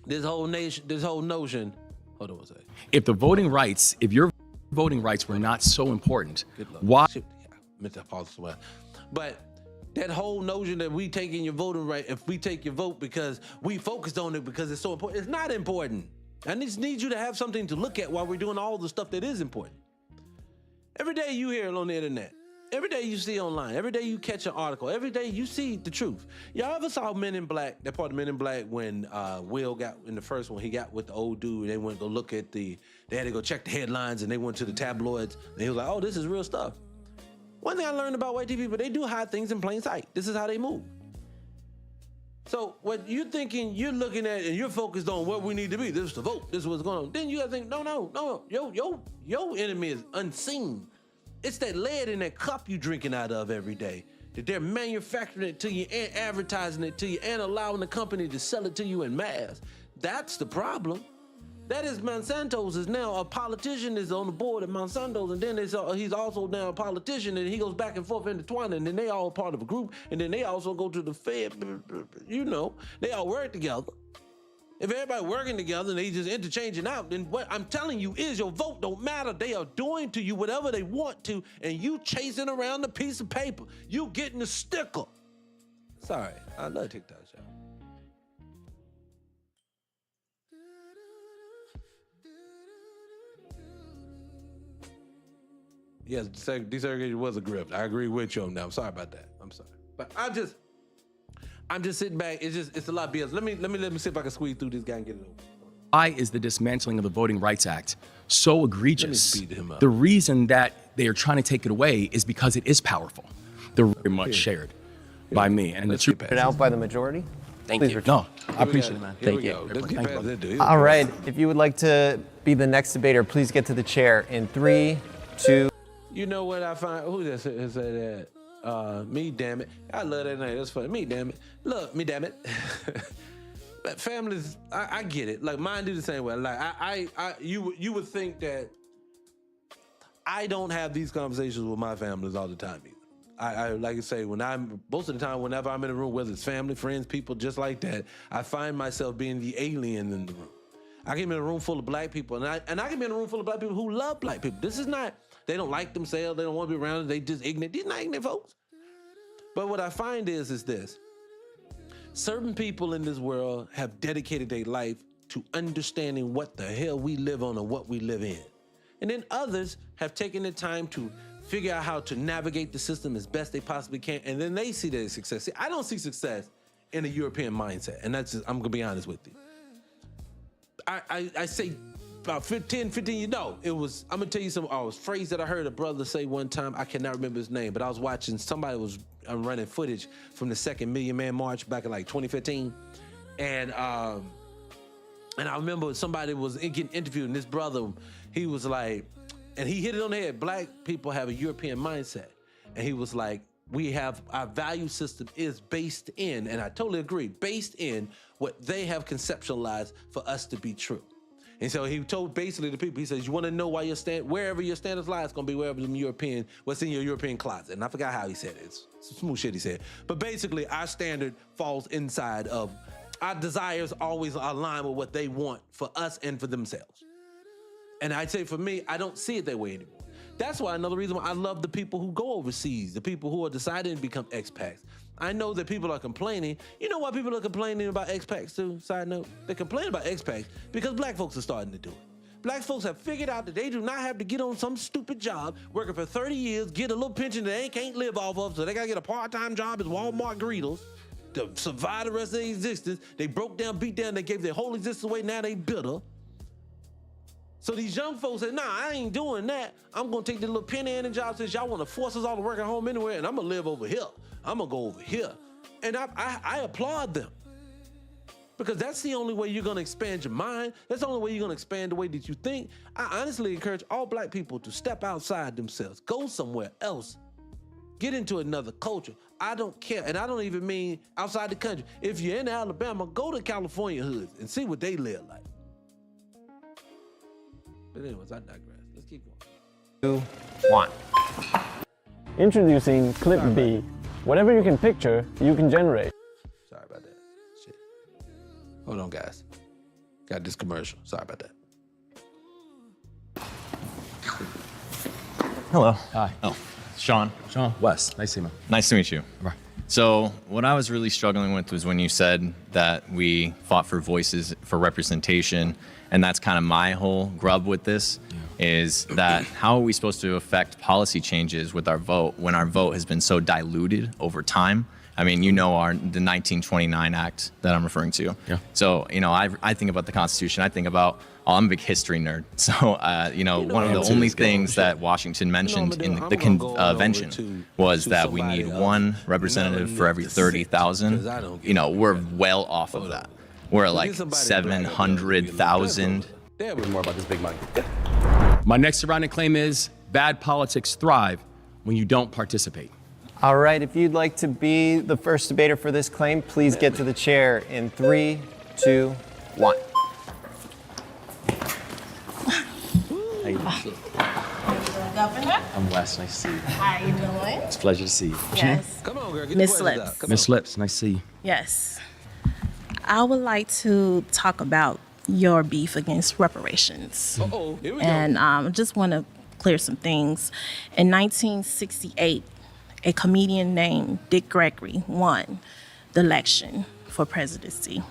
this whole notion, hold on one second. If your voting rights were not so important, Good luck. why? Shit, yeah, I meant to pause as well. But that whole notion that we taking your voting right, if we take your vote because we focused on it because it's so important, it's not important. I just need you to have something to look at while we're doing all the stuff that is important. Every day you hear it on the internet. Every day you see online. Every day you catch an article. Every day you see the truth. Y'all ever saw Men in Black, that part of Men in Black when Will got in the first one, he got with the old dude and they went to go look at they had to go check the headlines and they went to the tabloids and he was like, oh, this is real stuff. One thing I learned about white people, they do hide things in plain sight. This is how they move. So what you're thinking, you're looking at and you're focused on what we need to be. This is the vote. This is what's going on. Then you gotta think, no. Your enemy is unseen. It's that lead in that cup you drinking out of every day. That they're manufacturing it to you and advertising it to you and allowing the company to sell it to you in mass. That's the problem. That is Monsanto's is now a politician is on the board at Monsanto's, and then he's also now a politician, and he goes back and forth intertwined, and then they all part of a group, and then they also go to the Fed. You know, they all work together. If everybody working together and they just interchanging out, then what I'm telling you is your vote don't matter. They are doing to you whatever they want to, and you chasing around the piece of paper. You getting the sticker. Sorry, I love TikTok, y'all. Yes, desegregation was a grift. I agree with you on that. I'm sorry about that. I'm sorry, but I'm just sitting back. It's a lot of BS. Let me see if I can squeeze through this guy and get it over. Why is the dismantling of the Voting Rights Act so egregious? speed him up. The reason that they are trying to take it away is because it is powerful. They're very much shared by me. And the truth Put it out by the majority. Thank Please you. return. No, I appreciate it, man. Here Thank we you. go. Let's get Thank you, past brother. that dude. All right, if you would like to be the next debater, please get to the chair in 3, 2. You know what I find? Who just said that? Me, damn it. I love that name. That's funny. Me, damn it. Look, me, damn it. But families, I get it. Like mine do the same way. Like you would think that I don't have these conversations with my families all the time either. I like I say, most of the time, whenever I'm in a room, whether it's family, friends, people just like that, I find myself being the alien in the room. I can be in a room full of black people, and I can be in a room full of black people who love black people. This is not, they don't like themselves, they don't want to be around them, they just ignorant. These are not ignorant folks. But what I find is this. Certain people in this world have dedicated their life to understanding what the hell we live on and what we live in. And then others have taken the time to figure out how to navigate the system as best they possibly can, and then they see their success. See, I don't see success in a European mindset, and that's just, I'm gonna be honest with you. I say about 15 years, no, it was, I'm gonna tell you some phrase that I heard a brother say one time. I cannot remember his name, but I was watching, somebody was running footage from the second Million Man March back in like 2015. And I remember somebody was getting interviewed, and this brother, he was like, and he hit it on the head, black people have a European mindset. And he was like, our value system is based in, and I totally agree, based in what they have conceptualized for us to be true. And so he told basically the people, he says, you want to know why wherever your standards lie, it's going to be wherever what's in your European closet. And I forgot how he said it. It's some smooth shit he said. But basically, our standard falls inside of, our desires always align with what they want for us and for themselves. And I'd say for me, I don't see it that way anymore. That's why another reason why I love the people who go overseas, the people who are deciding to become expats. I know that people are complaining. You know why people are complaining about expats too? Side note, they complain about expats because black folks are starting to do it. Black folks have figured out that they do not have to get on some stupid job, working for 30 years, get a little pension that they can't live off of, so they gotta get a part-time job as Walmart greeters to survive the rest of their existence. They broke down, beat down, they gave their whole existence away, now they bitter. So these young folks say, nah, I ain't doing that. I'm gonna take this little penny-handing job since y'all wanna force us all to work at home anywhere, and I'm gonna live over here. I'm gonna go over here. And I applaud them. Because that's the only way you're gonna expand your mind. That's the only way you're gonna expand the way that you think. I honestly encourage all black people to step outside themselves, go somewhere else, get into another culture. I don't care, and I don't even mean outside the country. If you're in Alabama, go to California hoods and see what they live like. But anyways, I digress. Let's keep going. 2, 1. Introducing Clip B. Whatever you can picture, you can generate. Sorry about that. Shit. Hold on, guys. Got this commercial. Sorry about that. Hello. Hi. Oh, Sean. Sean, Wes, nice to see you, man. Nice to meet you. Right. So what I was really struggling with was when you said that we fought for voices, for representation, and that's kind of my whole grub with this, is that how are we supposed to affect policy changes with our vote when our vote has been so diluted over time? I mean, you know, the 1929 Act that I'm referring to. Yeah. So, you know, I think about the Constitution. I think about, I'm a big history nerd. So, one of the only things that Washington mentioned in the convention was that we need one representative for every 30,000. You know, we're well off of that. We're at like 700,000. More about this big money. My next surrounding claim is bad politics thrive when you don't participate. All right, if you'd like to be the first debater for this claim, please get to the chair in 3, 2, 1. How you doing? Governor, I'm Wes, nice to see you. how you doing? It's a pleasure to see you. Yes. Come on, girl. Get Miss the voices Lips. out. Come Miss Lips, nice to see you. Yes. I would like to talk about your beef against reparations. Uh-oh, here we go. And just want to clear some things. In 1968, a comedian named Dick Gregory won the election for presidency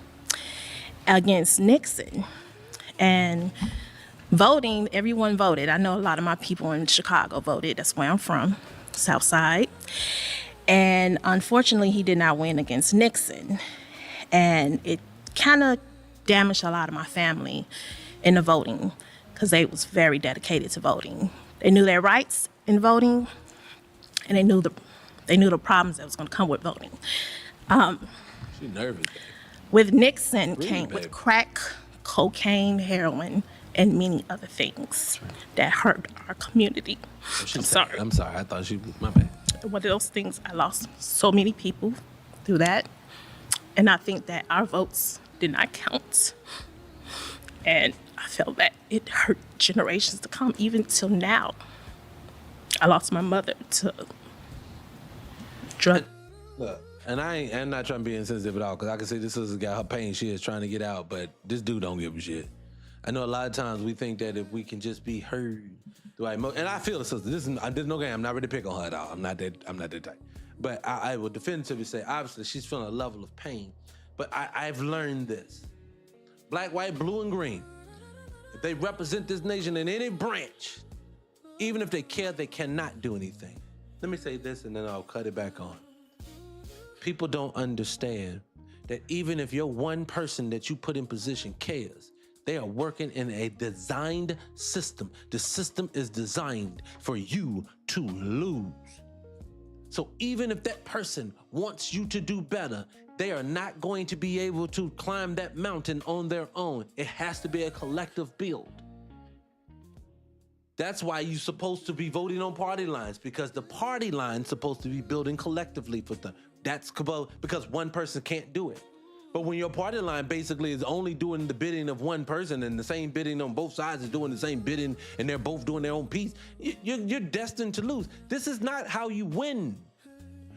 against Nixon. And voting, everyone voted. I know a lot of my people in Chicago voted. That's where I'm from, South Side. And unfortunately, he did not win against Nixon. And it kind of damaged a lot of my family in the voting because they was very dedicated to voting. They knew their rights in voting, and they knew the problems that was going to come with voting. She nervous. Baby. With Nixon Really, came babe. with crack, cocaine, heroin, and many other things that hurt our community. I'm sorry. I'm sorry. I thought she was my bad. One of those things, I lost so many people through that. And I think that our votes did not count. And I felt that it hurt generations to come, even till now. I lost my mother to drug. Look, and I'm not trying to be insensitive at all, because I can see this sister got her pain she is trying to get out, but this dude don't give a shit. I know a lot of times we think that if we can just be heard, and I feel the sister. This is no game. I'm not ready to pick on her at all. I'm not that type. But I would definitively say, obviously, she's feeling a level of pain. But I've learned this: black, white, blue, and green. If they represent this nation in any branch, even if they care, they cannot do anything. Let me say this, and then I'll cut it back on. People don't understand that even if you're one person that you put in position cares, they are working in a designed system. The system is designed for you to lose. So even if that person wants you to do better, they are not going to be able to climb that mountain on their own. It has to be a collective build. That's why you're supposed to be voting on party lines, because the party line's supposed to be building collectively for them. That's because one person can't do it. But when your party line basically is only doing the bidding of one person, and the same bidding on both sides is doing the same bidding, and they're both doing their own piece, you're destined to lose. This is not how you win.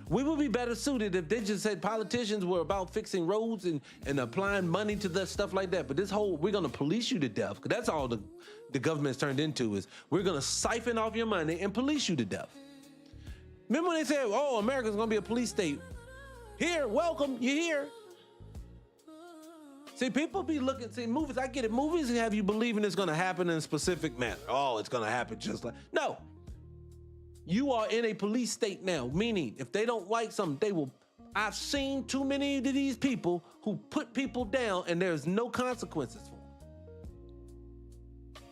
We would be better suited if they just said politicians were about fixing roads and applying money to that stuff like that. But this whole, we're gonna police you to death, because that's all the government's turned into, is we're gonna siphon off your money and police you to death. Remember when they said, oh, America's gonna be a police state? Here, welcome, you're here. See, people be looking, see, movies, I get it. Movies have you believing it's gonna happen in a specific manner. Oh, it's gonna happen just like, no. You are in a police state now, meaning if they don't like something, they will. I've seen too many of these people who put people down and there's no consequences for them.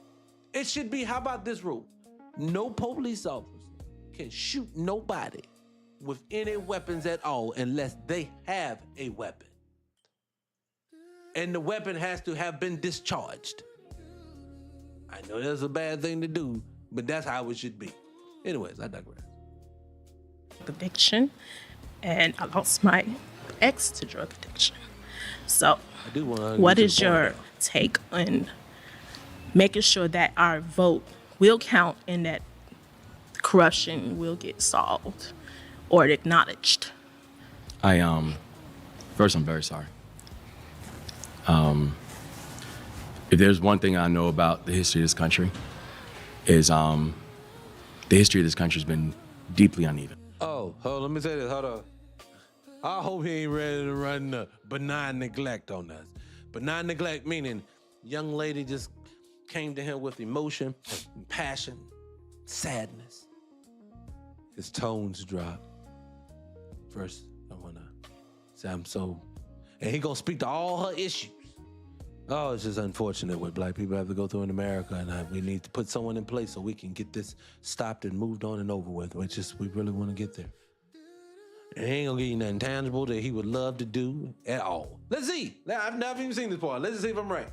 It should be, how about this rule? No police officer can shoot nobody with any weapons at all unless they have a weapon. And the weapon has to have been discharged. I know that's a bad thing to do, but that's how it should be. Anyways, I digress. Addiction, and I lost my ex to drug addiction. So, I do want to what is your take on making sure that our vote will count and that corruption will get solved or acknowledged? First, I'm very sorry. If there's one thing I know about the history of this country, is the history of this country has been deeply uneven. Oh, let me say this. Hold on. I hope he ain't ready to run benign neglect on us. Benign neglect meaning young lady just came to him with emotion, passion, sadness. His tones drop. First, I want to say I'm so... And he gonna speak to all her issues. Oh, it's just unfortunate what black people have to go through in America, and we need to put someone in place so we can get this stopped and moved on and over with. We really want to get there. And he ain't gonna give you nothing tangible that he would love to do at all. Let's see. I've never even seen this part. Let's see if I'm right.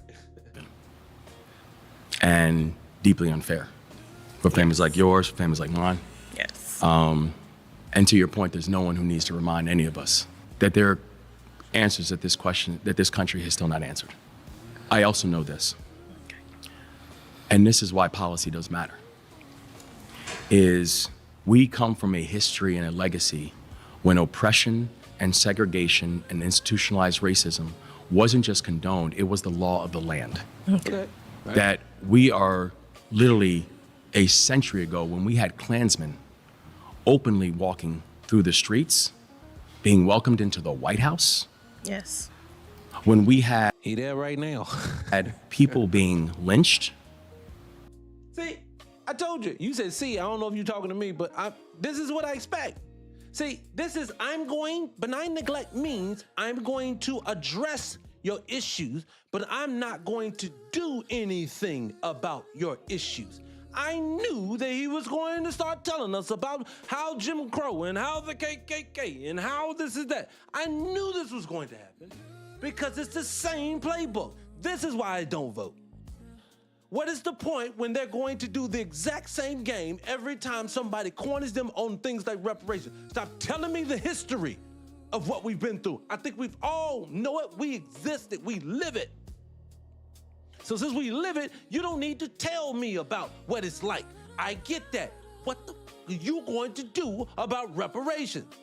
And deeply unfair for families like yours, for families like mine. Yes. And to your point, there's no one who needs to remind any of us that there are answers that this question, that this country has still not answered. I also know this, and this is why policy does matter, is we come from a history and a legacy when oppression and segregation and institutionalized racism wasn't just condoned, it was the law of the land. Okay. Right. That we are literally a century ago when we had Klansmen openly walking through the streets, being welcomed into the White House, Yes. when we had He there right now. people being lynched. See, I told you. You said, see, I don't know if you're talking to me, but this is what I expect. See, benign neglect means I'm going to address your issues, but I'm not going to do anything about your issues. I knew that he was going to start telling us about how Jim Crow and how the KKK and how this is that. I knew this was going to happen because it's the same playbook. This is why I don't vote. What is the point when they're going to do the exact same game every time somebody corners them on things like reparations? Stop telling me the history of what we've been through. I think we've all know it. We exist it. We live it. So since we live it, you don't need to tell me about what it's like. I get that. What the are you going to do about reparations?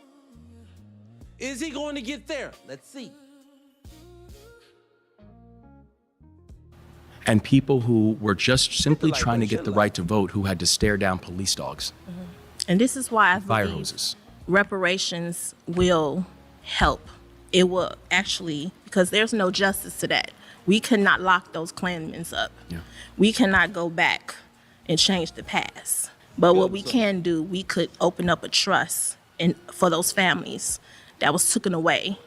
Is he going to get there? Let's see. And people who were just simply trying to get the right to vote who had to stare down police dogs, And this is why I fire believe hoses. reparations will help. It will actually, because there's no justice to that. We cannot lock those Klanmen up. Yeah. We cannot go back and change the past. But what we can do, we could open up a trust for those families that was taken away.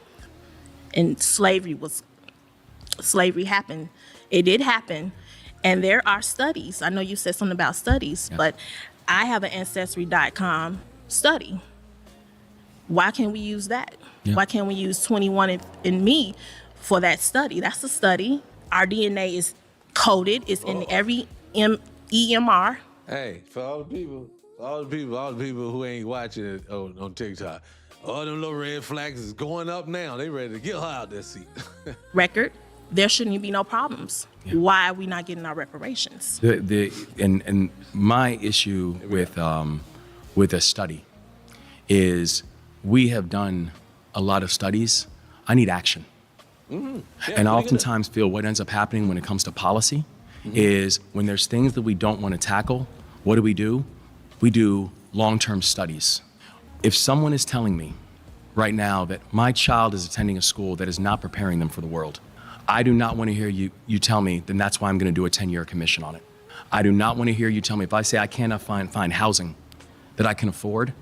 And slavery happened. It did happen. And there are studies. I know you said something about studies, but I have an Ancestry.com study. Why can't we use that? Yeah. Why can't we use 21andMe for that study? That's a study. Our DNA is coded. It's in every EMR. Hey, for all the people who ain't watching it on TikTok, all them little red flags is going up now. They ready to get her out that seat. Record. There shouldn't be no problems. Yeah. Why are we not getting our reparations? And my issue with a study is we have done a lot of studies. I need action. Mm-hmm. Yeah, and I oftentimes feel what ends up happening when it comes to policy is when there's things that we don't want to tackle, what do? We do long-term studies. If someone is telling me right now that my child is attending a school that is not preparing them for the world, I do not want to hear you tell me, then that's why I'm going to do a 10-year commission on it. I do not want to hear you tell me, if I say I cannot find housing that I can afford,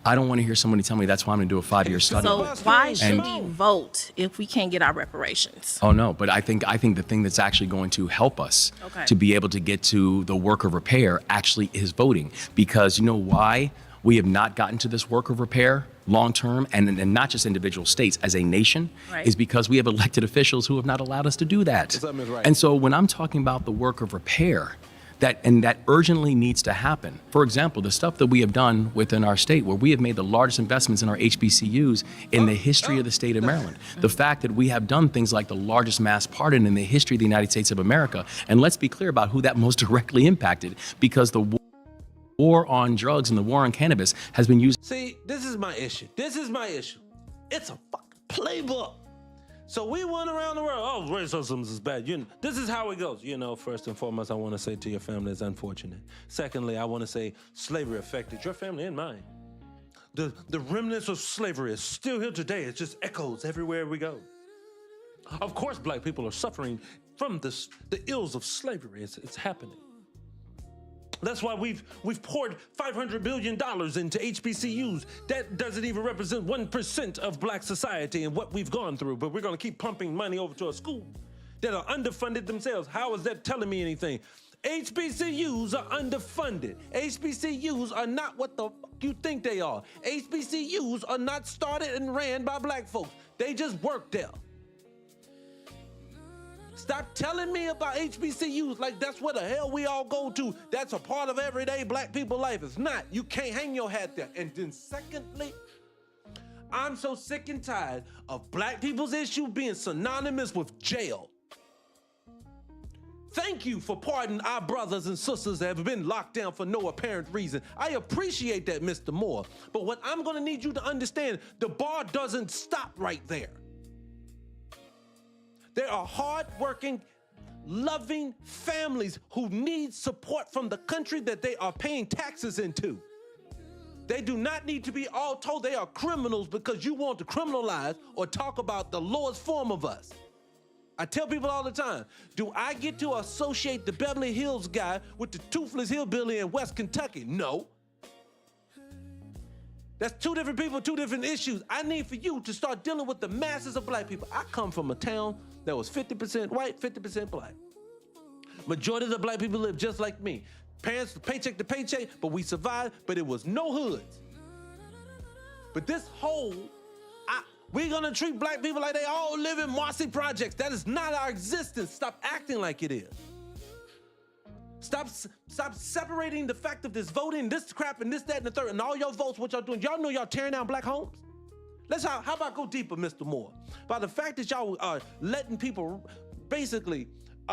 I don't want to hear somebody tell me that's why I'm going to do a 5-year study. So why should we vote if we can't get our reparations? Oh no, but I think the thing that's actually going to help us to be able to get to the work of repair actually is voting. Because you know why we have not gotten to this work of repair long term, and not just individual states, as a nation, is because we have elected officials who have not allowed us to do that. And so when I'm talking about the work of repair, that urgently needs to happen. For example, the stuff that we have done within our state, where we have made the largest investments in our HBCUs in the history of the state of Maryland. The fact that we have done things like the largest mass pardon in the history of the United States of America. And let's be clear about who that most directly impacted, because the war on drugs and the war on cannabis has been used. See, this is my issue. It's a fucking playbook. So we went around the world, racism is bad. This is how it goes. First and foremost, I want to say to your family, it's unfortunate. Secondly, I want to say slavery affected your family and mine. The remnants of slavery is still here today. It just echoes everywhere we go. Of course, black people are suffering from the ills of slavery. It's happening. That's why we've poured $500 billion into HBCUs. That doesn't even represent 1% of black society and what we've gone through. But we're going to keep pumping money over to a school that are underfunded themselves. How is that telling me anything? HBCUs are underfunded. HBCUs are not what the fuck you think they are. HBCUs are not started and ran by black folks. They just work there. Stop telling me about HBCUs like that's where the hell we all go to. That's a part of everyday black people life. It's not. You can't hang your hat there. And then secondly, I'm so sick and tired of black people's issue being synonymous with jail. Thank you for pardoning our brothers and sisters that have been locked down for no apparent reason. I appreciate that, Mr. Moore. But what I'm gonna need you to understand, the bar doesn't stop right there. There are hardworking, loving families who need support from the country that they are paying taxes into. They do not need to be all told they are criminals because you want to criminalize or talk about the lowest form of us. I tell people all the time, do I get to associate the Beverly Hills guy with the toothless hillbilly in West Kentucky? No. That's two different people, two different issues. I need for you to start dealing with the masses of black people. I come from a town that was 50% white, 50% black. Majority of the black people live just like me. Parents, paycheck to paycheck, but we survived, but it was no hoods. But this whole, we're gonna treat black people like they all live in Marcy projects. That is not our existence. Stop acting like it is. Stop separating the fact of this voting, this crap, and this, that, and the third, and all your votes, what y'all doing. Y'all know y'all tearing down black homes? How about go deeper, Mr. Moore? By the fact that y'all are letting people basically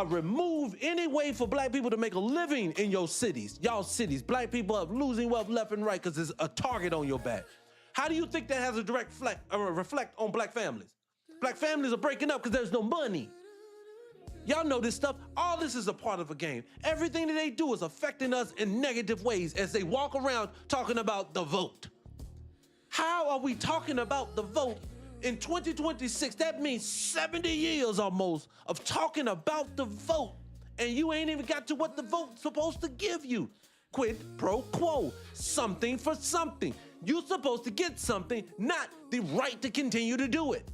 remove any way for black people to make a living in your cities, y'all cities. Black people are losing wealth left and right because there's a target on your back. How do you think that has a direct reflect on black families? Black families are breaking up because there's no money. Y'all know this stuff. All this is a part of a game. Everything that they do is affecting us in negative ways as they walk around talking about the vote. How are we talking about the vote in 2026? That means 70 years almost of talking about the vote, and you ain't even got to what the vote's supposed to give you. Quid pro quo, something for something. You're supposed to get something, not the right to continue to do it.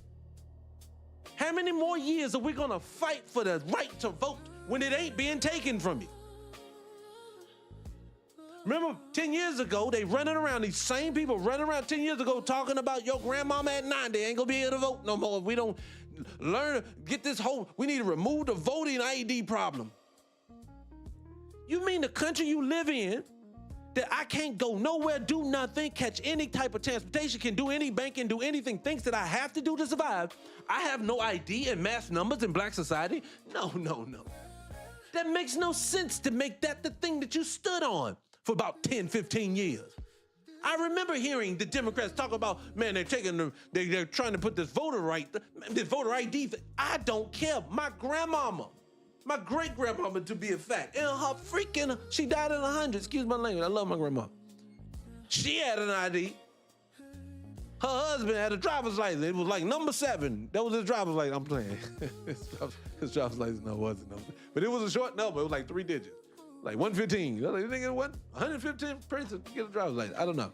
How many more years are we gonna fight for the right to vote when it ain't being taken from you? Remember 10 years ago, they running around, these same people running around 10 years ago talking about your grandmama at 90 ain't gonna be able to vote no more. If we don't learn, get this whole, we need to remove the voting ID problem. You mean the country you live in, that I can't go nowhere, do nothing, catch any type of transportation, can do any banking, do anything, thinks that I have to do to survive. I have no ID and mass numbers in black society? No. That makes no sense to make that the thing that you stood on for about 10, 15 years. I remember hearing the Democrats talk about, man, they're trying to put this voter ID. I don't care. My grandmama, my great-grandmama to be a fact, and she died in 100, excuse my language, I love my grandma. She had an ID. Her husband had a driver's license. It was like number 7. That was his driver's license. I'm playing. His driver's license wasn't number. But it was a short number. It was like 3 digits. Like 115. You think it was 115 person to get a driver's license? I don't know.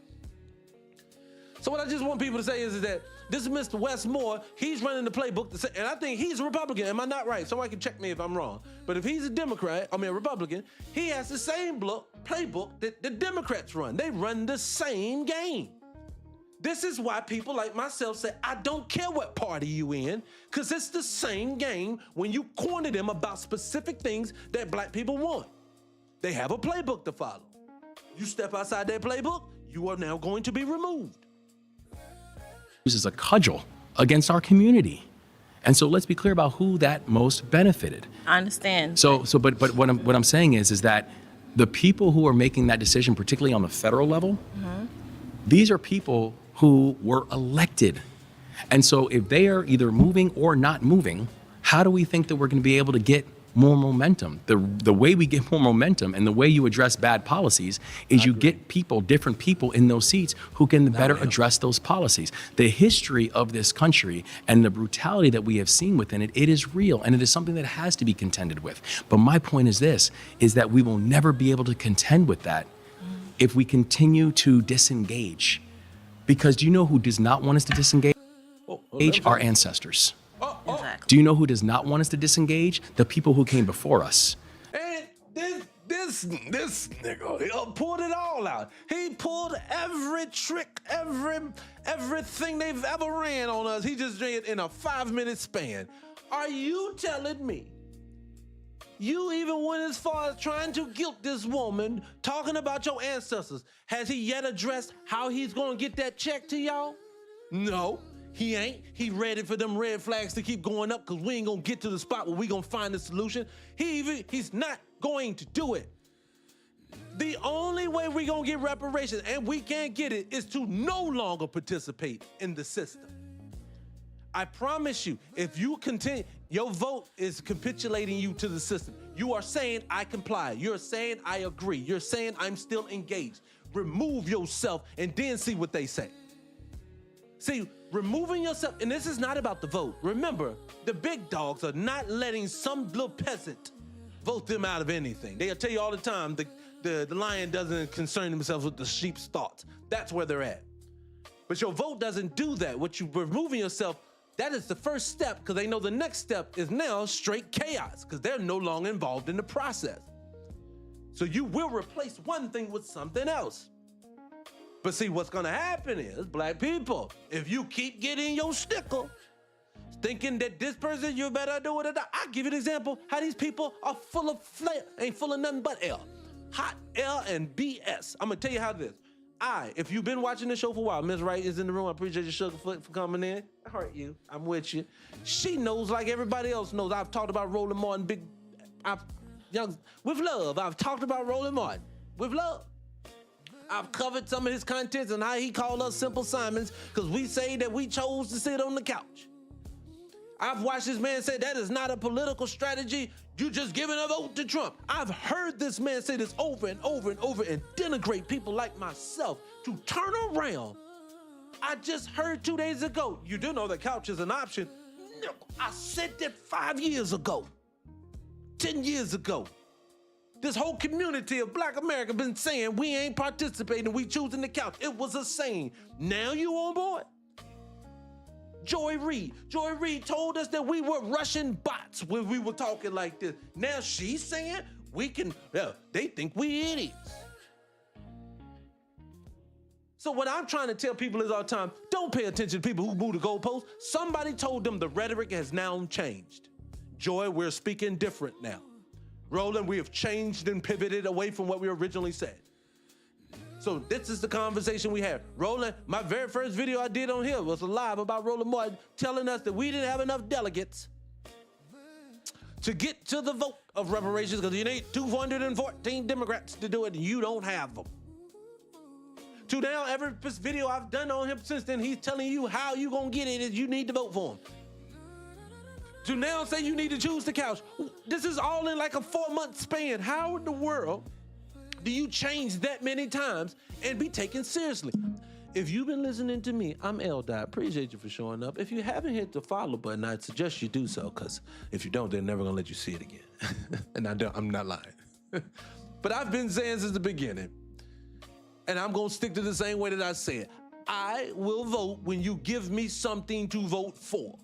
So what I just want people to say is that this is Mr. Wes Moore. He's running the playbook, and I think he's a Republican. Am I not right? Somebody can check me if I'm wrong. But if he's a Republican, he has the same playbook that the Democrats run. They run the same game. This is why people like myself say, I don't care what party you in, because it's the same game when you corner them about specific things that black people want. They have a playbook to follow. You step outside that playbook, you are now going to be removed. Uses a cudgel against our community. And so let's be clear about who that most benefited. I understand. But what I'm saying is that the people who are making that decision, particularly on the federal level, these are people who were elected. And so if they are either moving or not moving, how do we think that we're going to be able to get more momentum? The way we get more momentum and the way you address bad policies is you get different people in those seats who can better address those policies. The history of this country and the brutality that we have seen within it, it is real, and it is something that has to be contended with. But my point is this, is that we will never be able to contend with that if we continue to disengage. Because do you know who does not want us to disengage? Our ancestors. Exactly. Do you know who does not want us to disengage? The people who came before us. And this nigga, he pulled it all out. He pulled every trick, everything they've ever ran on us. He just did it in a 5-minute span. Are you telling me you even went as far as trying to guilt this woman, talking about your ancestors? Has he yet addressed how he's gonna get that check to y'all? No. He ain't. He ready for them red flags to keep going up because we ain't gonna get to the spot where we gonna find the solution. He's not going to do it. The only way we gonna get reparations, and we can't get it, is to no longer participate in the system. I promise you, if you continue, Your vote is capitulating you to the system. You are saying I comply. You're saying I agree. You're saying I'm still engaged. Remove yourself and then see what they say. See, removing yourself, and this is not about the vote. Remember, the big dogs are not letting some little peasant vote them out of anything. They'll tell you all the time the lion doesn't concern themselves with the sheep's thoughts. That's where they're at. But your vote doesn't do that. What you removing yourself, that is the first step, because they know the next step is now straight chaos, because they're no longer involved in the process. So you will replace one thing with something else. But see, what's gonna happen is, black people, if you keep getting your sticker, thinking that this person, you better do it, I'll give you an example how these people are full of flair, ain't full of nothing but air. Hot air and BS. I'm gonna tell you how this. If you've been watching the show for a while, Ms. Wright is in the room. I appreciate you, Sugarfoot, for coming in. I heard you. I'm with you. She knows like everybody else knows. I've talked about Roland Martin, with love. I've talked about Roland Martin with love. I've covered some of his contents and how he called us Simple Simons because we say that we chose to sit on the couch. I've watched this man say that is not a political strategy. You just giving a vote to Trump. I've heard this man say this over and over and over and denigrate people like myself to turn around. I just heard 2 days ago, you do know the couch is an option. No, I said that 5 years ago, 10 years ago. This whole community of black America been saying we ain't participating, we choosing the couch. It was a saying. Now you on board? Joy Reid told us that we were Russian bots when we were talking like this. Now she's saying we can, they think we idiots. So what I'm trying to tell people is all the time, don't pay attention to people who move the goalposts. Somebody told them the rhetoric has now changed. Joy, we're speaking different now. Roland, we have changed and pivoted away from what we originally said. So this is the conversation we had. Roland, my very first video I did on here was live about Roland Martin telling us that we didn't have enough delegates to get to the vote of reparations because you need 214 Democrats to do it and you don't have them. To now, every video I've done on him since then, he's telling you how you gonna get it is you need to vote for him. To now say you need to choose the couch. This is all in like a 4-month span. How in the world do you change that many times and be taken seriously? If you've been listening to me, I'm L-Dot. Appreciate you for showing up. If you haven't hit the follow button, I'd suggest you do so, because if you don't, they're never gonna let you see it again. And I'm not lying. But I've been saying since the beginning, and I'm gonna stick to the same way that I said. I will vote when you give me something to vote for.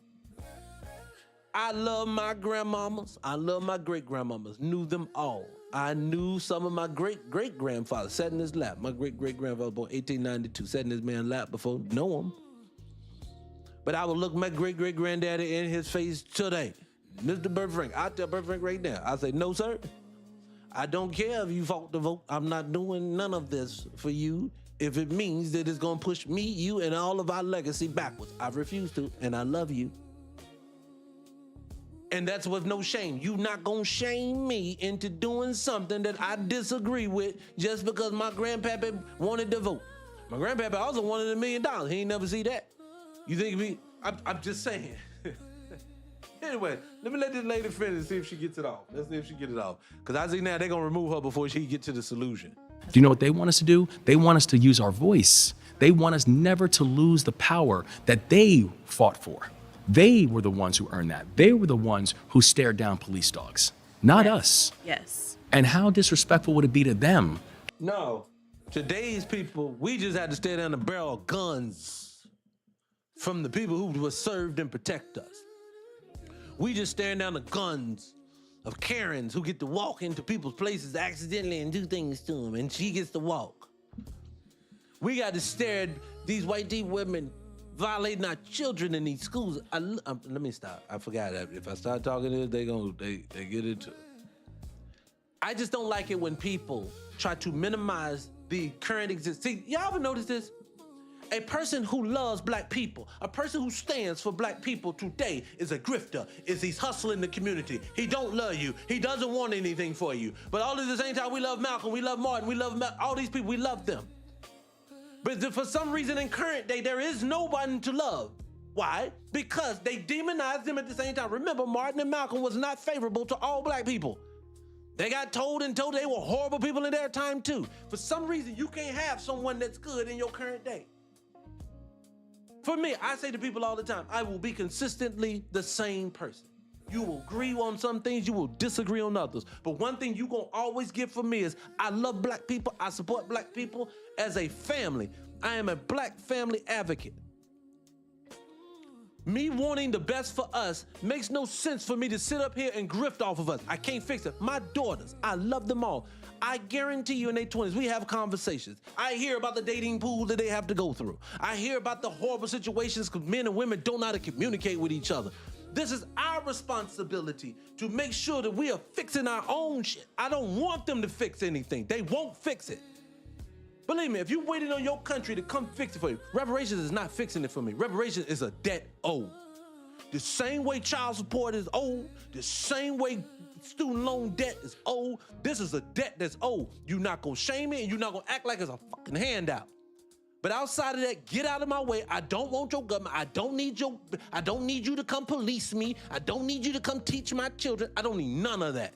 I love my grandmamas. I love my great-grandmamas. Knew them all. I knew some of my great-great-grandfathers sat in his lap. My great-great-grandfather born 1892, sat in his man's lap before, know him. But I would look my great-great-granddaddy in his face today. Mr. Bert Frank, I tell Bert Frank right now, I say, no, sir. I don't care if you fought the vote. I'm not doing none of this for you if it means that it's gonna push me, you, and all of our legacy backwards. I refuse to, and I love you. And that's with no shame. You not gonna shame me into doing something that I disagree with just because my grandpappy wanted to vote. My grandpappy also wanted $1 million. He ain't never see that. You think me? I'm just saying. Anyway, let me let this lady finish and see if she gets it off. Let's see if she gets it off. Because I see now they're gonna remove her before she get to the solution. Do you know what they want us to do? They want us to use our voice. They want us never to lose the power that they fought for. They were the ones who earned that. They were the ones who stared down police dogs, not us. Yes. And how disrespectful would it be to them? No, today's people, we just had to stare down the barrel of guns from the people who were served and protect us. We just staring down the guns of Karens who get to walk into people's places accidentally and do things to them, and she gets to walk. We got to stare at these white deep women violating our children in these schools. Let me stop. I forgot that. If I start talking this, they get into it. I just don't like it when people try to minimize the current existence. See, y'all ever notice this? A person who loves black people, a person who stands for black people today is a grifter, he's hustling the community. He don't love you. He doesn't want anything for you. But all at the same time, we love Malcolm, we love Martin, we love all these people, we love them. But for some reason in current day, there is no one to love. Why? Because they demonized them at the same time. Remember, Martin and Malcolm was not favorable to all black people. They got told they were horrible people in their time too. For some reason, you can't have someone that's good in your current day. For me, I say to people all the time, I will be consistently the same person. You will agree on some things, you will disagree on others. But one thing you gonna always get from me is I love black people, I support black people as a family. I am a black family advocate. Me wanting the best for us makes no sense for me to sit up here and grift off of us. I can't fix it. My daughters, I love them all. I guarantee you in their 20s, we have conversations. I hear about the dating pool that they have to go through. I hear about the horrible situations because men and women don't know how to communicate with each other. This is our responsibility to make sure that we are fixing our own shit. I don't want them to fix anything. They won't fix it. Believe me, if you're waiting on your country to come fix it for you, reparations is not fixing it for me. Reparations is a debt owed. The same way child support is owed, the same way student loan debt is owed, this is a debt that's owed. You're not gonna shame me and you're not gonna act like it's a fucking handout. But outside of that, get out of my way. I don't want your government. I don't need you to come police me. I don't need you to come teach my children. I don't need none of that.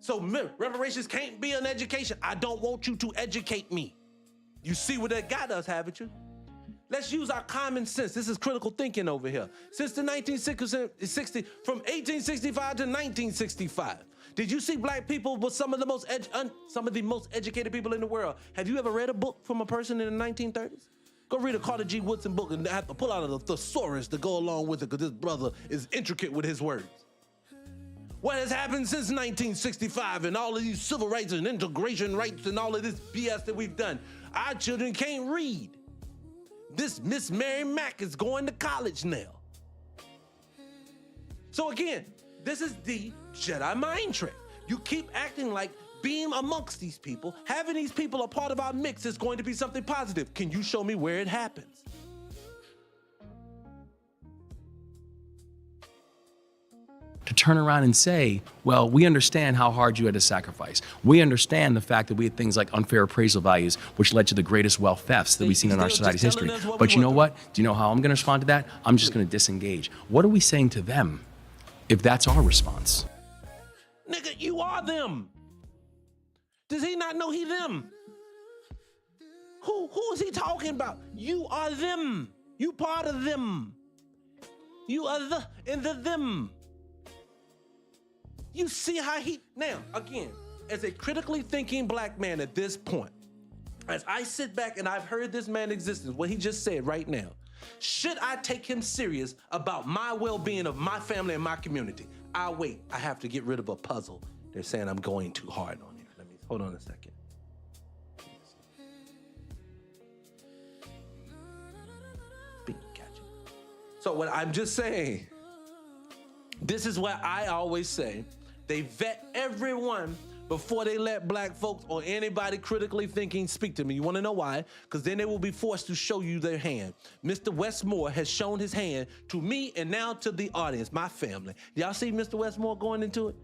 So reparations can't be an education. I don't want you to educate me. You see what that got us, haven't you? Let's use our common sense. This is critical thinking over here. Since the 1960, from 1865 to 1965, did you see black people with some of the most educated people in the world? Have you ever read a book from a person in the 1930s? Go read a Carter G. Woodson book and have to pull out a thesaurus to go along with it because this brother is intricate with his words. What has happened since 1965 and all of these civil rights and integration rights and all of this BS that we've done? Our children can't read. This Miss Mary Mack is going to college now. So again, this is the Jedi mind trick. You keep acting like being amongst these people, having these people a part of our mix is going to be something positive. Can you show me where it happens? To turn around and say, well, we understand how hard you had to sacrifice. We understand the fact that we had things like unfair appraisal values, which led to the greatest wealth thefts that we've seen in our society's history. But you know what? Do you know how I'm going to respond to that? I'm just going to disengage. What are we saying to them if that's our response? Nigga, you are them. Does he not know he them? Who is he talking about? You are them. You part of them. You are the in the them. You see how now, again, as a critically thinking black man at this point, as I sit back and I've heard this man's existence, what he just said right now, should I take him serious about my well-being of my family and my community? I'll wait. I have to get rid of a puzzle. They're saying I'm going too hard on here. Let me, hold on a second. So what I'm just saying, this is what I always say. They vet everyone before they let black folks or anybody critically thinking speak to me. You want to know why? Because then they will be forced to show you their hand. Mr. Westmore has shown his hand to me and now to the audience, my family. Y'all see Mr. Westmore going into it?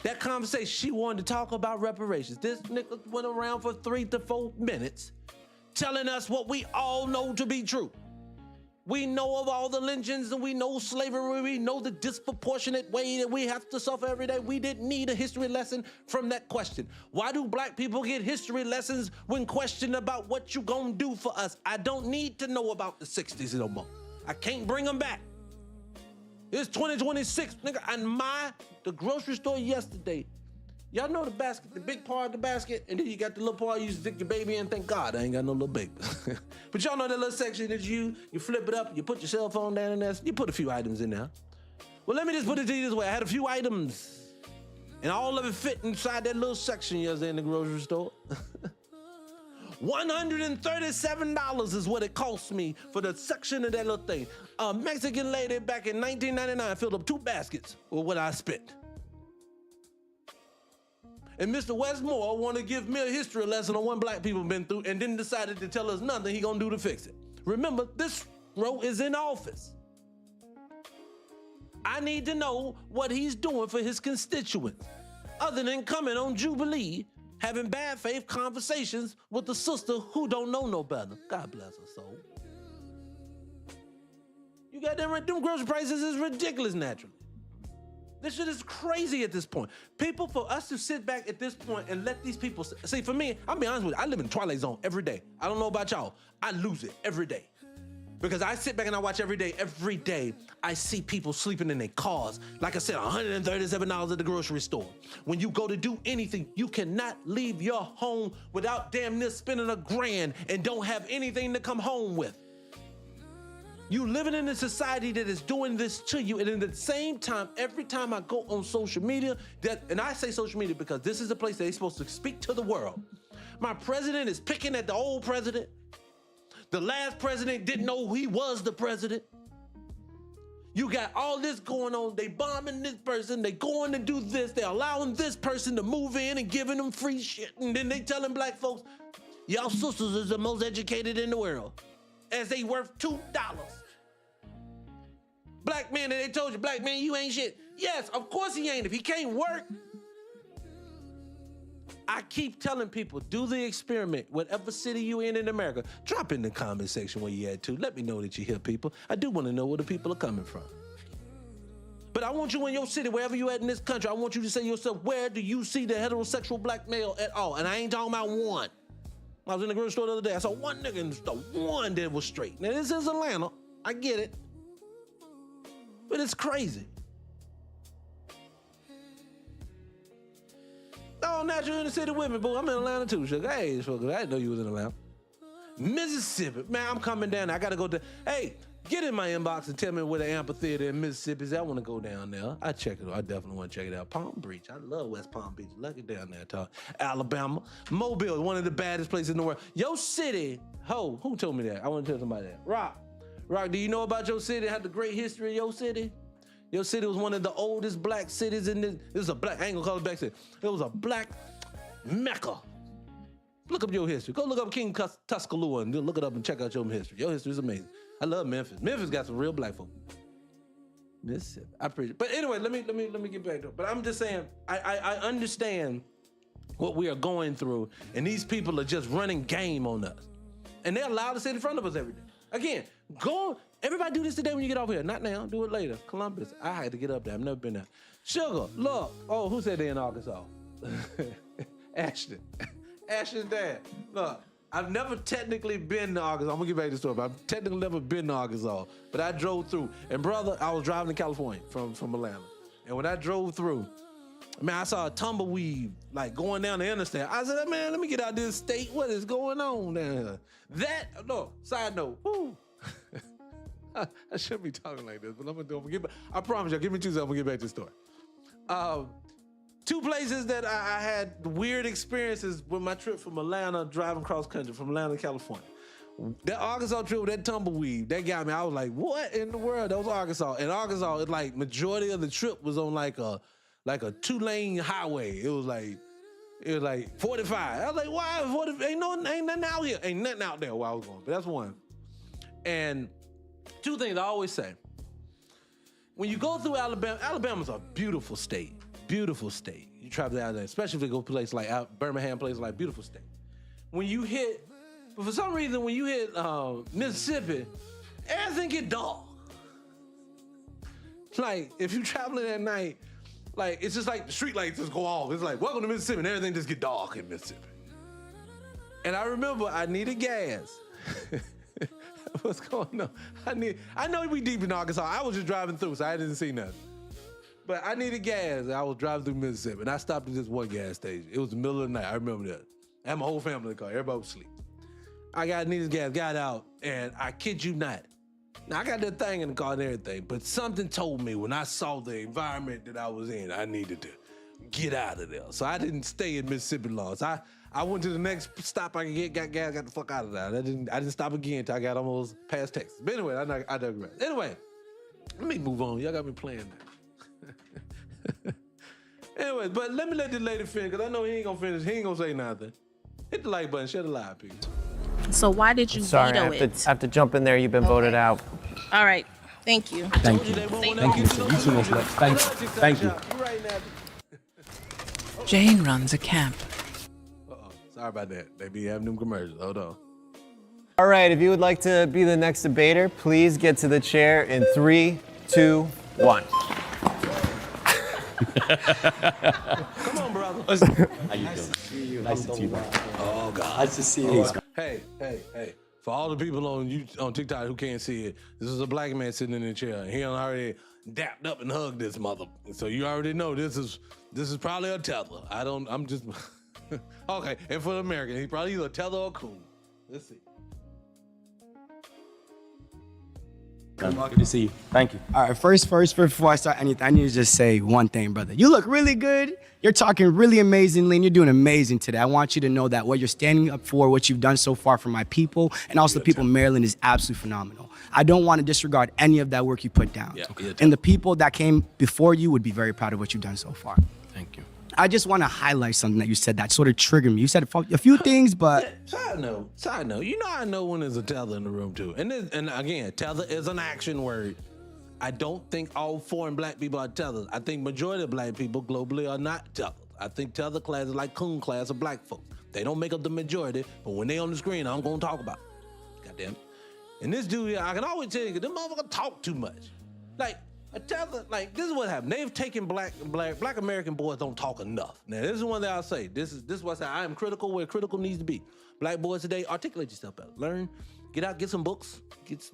That conversation, she wanted to talk about reparations. This nigga went around for 3 to 4 minutes telling us what we all know to be true. We know of all the lynchings and we know slavery. We know the disproportionate way that we have to suffer every day. We didn't need a history lesson from that question. Why do black people get history lessons when questioned about what you gonna do for us? I don't need to know about the 60s no more. I can't bring them back. It's 2026, nigga. And the grocery store yesterday, y'all know the basket, the big part of the basket, and then you got the little part you stick your baby in. Thank God I ain't got no little baby. But y'all know that little section that you flip it up, you put your cell phone down in there, you put a few items in there. Well, let me just put it to you this way. I had a few items, and all of it fit inside that little section yesterday in the grocery store. $137 is what it cost me for the section of that little thing. A Mexican lady back in 1999 filled up 2 baskets with what I spent. And Mr. Westmore wanted to give me a history lesson on what black people been through and then decided to tell us nothing he gonna do to fix it. Remember, this bro is in office. I need to know what he's doing for his constituents, other than coming on Jubilee, having bad faith conversations with the sister who don't know no better. God bless her soul. You got them grocery prices is ridiculous naturally. This shit is crazy at this point. People, for us to sit back at this point and let these people, see, for me, I'll be honest with you, I live in the Twilight Zone every day. I don't know about y'all. I lose it every day. Because I sit back and I watch every day, I see people sleeping in their cars. Like I said, $137 at the grocery store. When you go to do anything, you cannot leave your home without damn near spending $1,000 and don't have anything to come home with. You living in a society that is doing this to you, and at the same time, every time I go on social media, and I say social media because this is a place that they're supposed to speak to the world. My president is picking at the old president. The last president didn't know he was the president. You got all this going on. They bombing this person. They going to do this. They're allowing this person to move in and giving them free shit. And then they telling black folks, y'all sisters is the most educated in the world, as they worth $2. Black man, and they told you, black man, you ain't shit. Yes, of course he ain't. If he can't work, I keep telling people, do the experiment. Whatever city you in America, drop in the comment section where you at too. Let me know that you hear people. I do want to know where the people are coming from. But I want you in your city, wherever you at in this country, I want you to say to yourself, where do you see the heterosexual black male at all? And I ain't talking about one. I was in the grocery store the other day. I saw one nigga in the store, one that was straight. Now this is Atlanta. I get it. But it's crazy. Oh, now you're in the city with me, boo. I'm in Atlanta too, sugar. Hey, sugar, I didn't know you was in Atlanta. Mississippi. Man, I'm coming down there. I got to go to, hey, get in my inbox and tell me where the amphitheater in Mississippi is. I want to go down there. I check it out. I definitely want to check it out. Palm Beach. I love West Palm Beach. Lucky down there, talk. Alabama. Mobile, one of the baddest places in the world. Your city, who told me that? I want to tell somebody that. Rock, do you know about your city? Have the great history of your city? Your city was one of the oldest black cities in this. It was a black, I ain't gonna call it black city. It was a black Mecca. Look up your history. Go look up King Tuscaloosa and look it up and check out your history. Your history is amazing. I love Memphis. Memphis got some real black folk. Mississippi. I appreciate it. But anyway, let me get back to it. But I'm just saying, I understand what we are going through, and these people are just running game on us. And they're allowed to sit in front of us every day. Again, everybody do this today when you get off here. Not now, do it later. Columbus, I had to get up there. I've never been there. Sugar, look. Oh, who said they in Arkansas? Ashton. Ashton's dad. Look, I've never technically been to Arkansas. I'm gonna get back to the story, but I've technically never been to Arkansas. But I drove through. And brother, I was driving to California from Atlanta. And when I drove through, man, I saw a tumbleweed like going down the interstate. I said, man, let me get out of this state. What is going on down here? Side note, woo. I shouldn't be talking like this, but I'm gonna get back. I promise you, give me 2 seconds, I'm gonna get back to the story. 2 places that I had weird experiences with my trip from Atlanta, driving cross country from Atlanta to California. That Arkansas trip with that tumbleweed, that got me. I was like, what in the world? That was Arkansas. And Arkansas, it's like majority of the trip was on like a 2-lane highway. It was like 45. I was like, why 40? Ain't nothing out here. Ain't nothing out there where I was going. But that's one. And 2 things I always say. When you go through Alabama, Alabama's a beautiful state. Beautiful state. You travel out there, especially if you go places like Birmingham, places like beautiful state. But for some reason, when you hit Mississippi, everything get dark. Like, if you're traveling at night, like, it's just like the street lights just go off. It's like, welcome to Mississippi, and everything just get dark in Mississippi. And I remember I needed gas. What's going on? I know we deep in Arkansas. I was just driving through, so I didn't see nothing. But I needed gas. I was driving through Mississippi, and I stopped at this one gas station. It was the middle of the night. I remember that. I had my whole family in the car. Everybody was asleep. I needed gas, got out, and I kid you not. Now, I got that thing in the car and everything, but something told me when I saw the environment that I was in, I needed to get out of there. So I didn't stay in Mississippi long. So I went to the next stop I could get, got gas, got the fuck out of there. I didn't stop again until I got almost past Texas. But anyway, I digress. Anyway, let me move on. Y'all got me playing now. Anyway, but let me let this lady finish, because I know he ain't gonna finish. He ain't gonna say nothing. Hit the like button, share the live, people. So why did you veto it? I have to jump in there. You've been voted out. All right. Thank you. Thank you. Thank you. You too much love. Thank you. Jane runs a camp. Sorry about that. They be having them commercials. Hold on. All right, if you would like to be the next debater, please get to the chair in 3, 2, 1. Come on, brother. How you doing? Nice to see you, bro. Oh, God. Nice to see you. Hey. For all the people on TikTok who can't see it, this is a black man sitting in the chair. He done already dapped up and hugged this mother. So you already know this is probably a tether. I'm just okay. And for the American, he probably either a tether or cool. Let's see. Good to see you. Thank you. All right, first, before I start anything, I need to just say one thing, brother. You look really good. You're talking really amazingly, and you're doing amazing today. I want you to know that what you're standing up for, what you've done so far for my people, and also the people of Maryland is absolutely phenomenal. I don't want to disregard any of that work you put down. And the people that came before you would be very proud of what you've done so far. Thank you. I just want to highlight something that you said that sort of triggered me. You said a few things, but... Side note. You know I know when there's a tether in the room, too. And again, tether is an action word. I don't think all foreign black people are tethered. I think majority of black people globally are not tethered. I think tether class is like coon class of black folk. They don't make up the majority, but when they on the screen, I'm going to talk about it. Goddamn it. And this dude here, I can always tell you, them motherfuckers talk too much. Like, a tether, like, this is what happened. They've taken black American boys don't talk enough. Now, this is one thing I'll say. This is what I say. I am critical where critical needs to be. Black boys today, articulate yourself better. Learn, get out, get some books,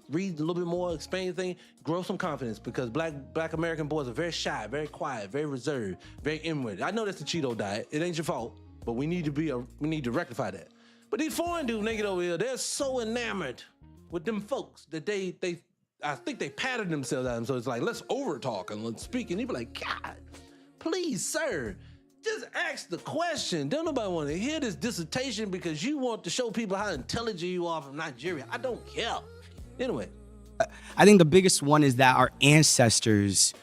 read a little bit more, expand your thing, grow some confidence, because black American boys are very shy, very quiet, very reserved, very inward. I know that's the Cheeto diet. It ain't your fault, but we need to rectify that. But these foreign dudes, nigga over here, they're so enamored with them folks that I think they patterned themselves at them. So it's like, let's over talk and let's speak. And you be like, God, please, sir, just ask the question. Don't nobody want to hear this dissertation because you want to show people how intelligent you are from Nigeria. I don't care. Anyway. I think the biggest one is that our ancestors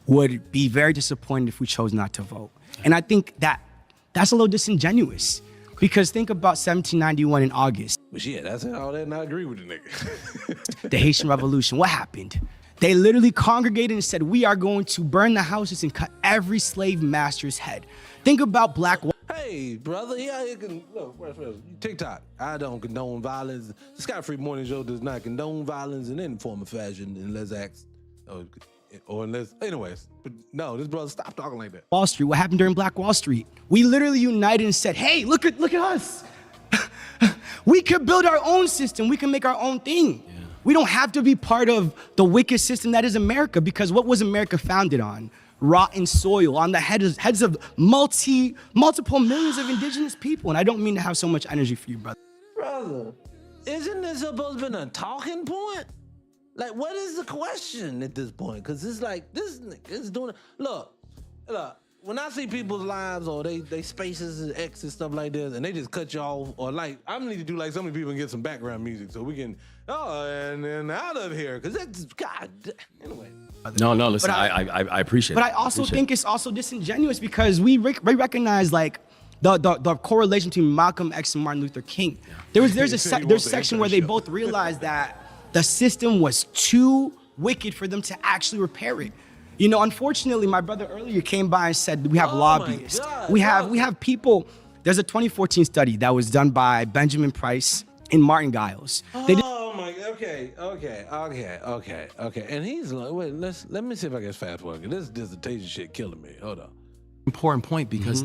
would be very disappointed if we chose not to vote. And I think that's a little disingenuous. Because think about 1791 in August. But yeah, that's all that, and I agree with the nigga. The Haitian Revolution, what happened? They literally congregated and said, we are going to burn the houses and cut every slave master's head. Think about black... Hey, brother, yeah, you can, look, TikTok, I don't condone violence. The Scott Free Morning Show does not condone violence in any form of fashion unless acts, or unless, anyways. But no, this brother, stop talking like that. Wall Street, what happened during Black Wall Street? We literally united and said, hey, look at us. We could build our own system. We can make our own thing. Yeah. We don't have to be part of the wicked system that is America, because what was America founded on? Rotten soil, on the heads of multiple millions of indigenous people. And I don't mean to have so much energy for you, brother. Brother, isn't this supposed to be a talking point? Like, what is the question at this point? Because it's like, this nigga is doing it. Look, when I see people's lives or they spaces and X and stuff like this, and they just cut you off, or like, I need to do like some of the people and get some background music so we can, and then out of here, because that's, God, anyway. No, listen, I appreciate it. But I also think it's also disingenuous because we recognize like the correlation between Malcolm X and Martin Luther King. There's a section where they both realized that the system was too wicked for them to actually repair it. You know, unfortunately, my brother earlier came by and said we have lobbyists. We have people. There's a 2014 study that was done by Benjamin Price and Martin Giles. Oh my, okay. And he's like, wait, let me see if I can fast forward. This dissertation shit killing me. Hold on. Important point, because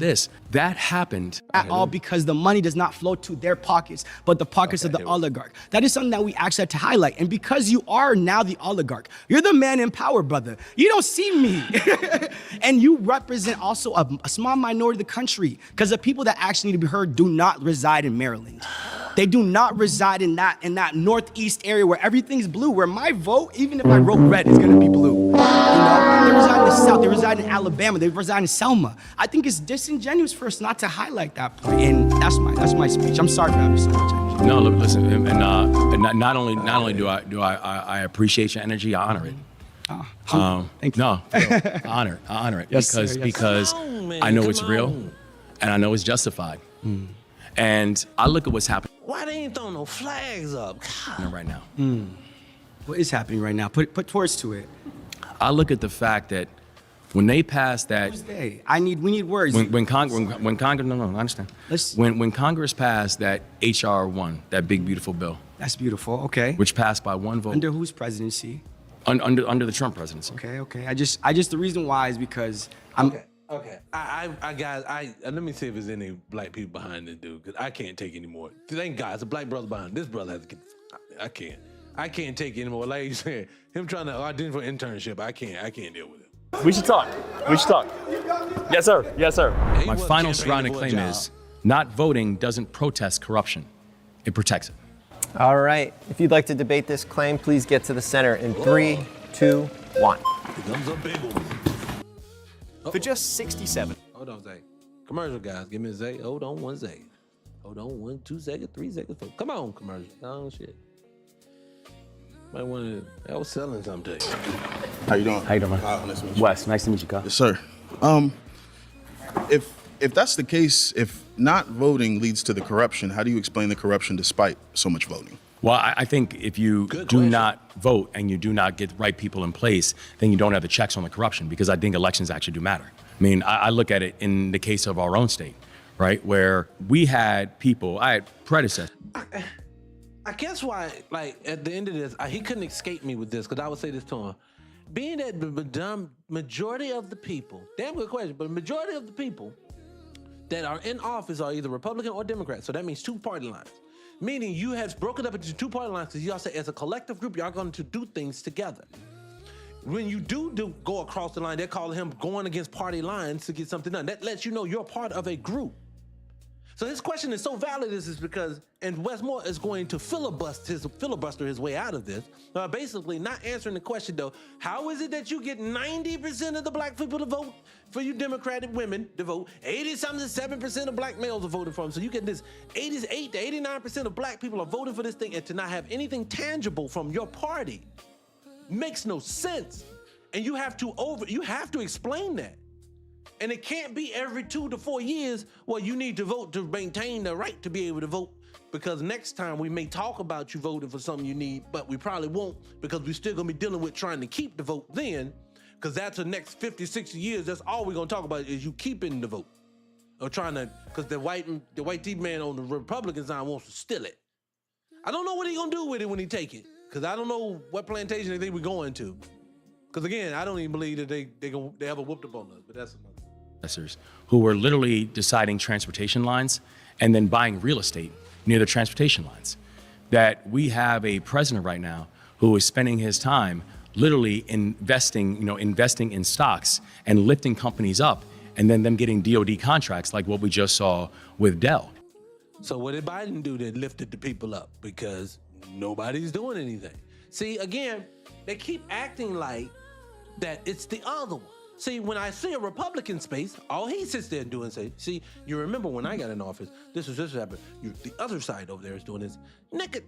that happened at all because the money does not flow to their pockets, but the pockets of the oligarch. That is something that we actually had to highlight. And because you are now the oligarch, you're the man in power, brother. You don't see me. And you represent also a small minority of the country, because the people that actually need to be heard do not reside in Maryland. They do not reside in that northeast area where everything's blue, where my vote, even if I wrote red, is gonna be blue. You know, they reside in the South, they reside in Alabama, they reside in Selma. I think it's disingenuous for us not to highlight that point, and that's my speech. I'm sorry for having so much energy. No, look, listen, and not only do I appreciate your energy, I honor it. Thank you. No, I honor it because I know it's real, and I know it's justified. And I look at what's happening. Why they ain't throwing no flags up? God. Right now. What is happening right now? Put words to it. I look at the fact that When they passed that, Who's they? We need words. when Congress, no, I understand. When Congress passed that HR 1, that big beautiful bill, That's beautiful. Okay. which passed by one vote Under whose presidency? under the Trump presidency. Okay. I just the reason why is because I'm. Okay. I guys, let me see if there's any black people behind this dude, because I can't take anymore. Thank God, it's a black brother behind this brother. Has to get, I can't take anymore. Like you said, him trying to audition for internship, I can't deal with it. We should talk. Yes, sir. Yes, sir. My final surrounding claim is not voting doesn't protest corruption. It protects it. All right. If you'd like to debate this claim, please get to the center in 3, 2, 1. Here comes a big one. For just 67. Hold on, Zay. Commercial, guys. Give me a Zay. Hold on 1 second. Hold on 1, 2 seconds, 3 seconds. 4. Come on, commercial. Oh, shit. Might want to. I was selling something to you. How you doing? How you doing, man? Nice to meet you. Wes, nice to meet you, Kyle. Yes, sir. If that's the case, if not voting leads to the corruption, how do you explain the corruption despite so much voting? Well, I think if you do not vote and you do not get the right people in place, then you don't have the checks on the corruption, because I think elections actually do matter. I mean, I look at it in the case of our own state, right, where we had people, I had predecessors. I guess why, like, at the end of this, he couldn't escape me with this, because I would say this to him. Being that the majority of the people, damn good question, but the majority of the people that are in office are either Republican or Democrat. So that means 2 party lines. Meaning you have broken up into 2 party lines because y'all say as a collective group, y'all going to do things together. When you do go across the line, they're calling him going against party lines to get something done. That lets you know you're part of a group. So this question is so valid is because, and Wes Moore is going to filibuster his way out of this. Basically not answering the question though, how is it that you get 90% of the black people to vote for you Democratic women to vote, 87% of black males are voting for them. So you get this 88 to 89% of black people are voting for this thing, and to not have anything tangible from your party makes no sense. And you have to explain that. And it can't be every 2 to 4 years, well, you need to vote to maintain the right to be able to vote, because next time we may talk about you voting for something you need, but we probably won't, because we're still gonna be dealing with trying to keep the vote then, because that's the next 50, 60 years, that's all we're gonna talk about is you keeping the vote. Or trying to, because the white team man on the Republican side wants to steal it. I don't know what he's gonna do with it when he take it, because I don't know what plantation they think we're going to. Because again, I don't even believe that they ever whooped up on us, but that's another. Who were literally deciding transportation lines and then buying real estate near the transportation lines. That we have a president right now who is spending his time literally investing in stocks and lifting companies up, and then them getting DOD contracts like what we just saw with Dell. So what did Biden do that lifted the people up? Because nobody's doing anything. See, again, they keep acting like that it's the other one. See, when I see a Republican space, all he sits there and do and say, see, you remember when I got in office, this happened. The other side over there is doing this. Nigga,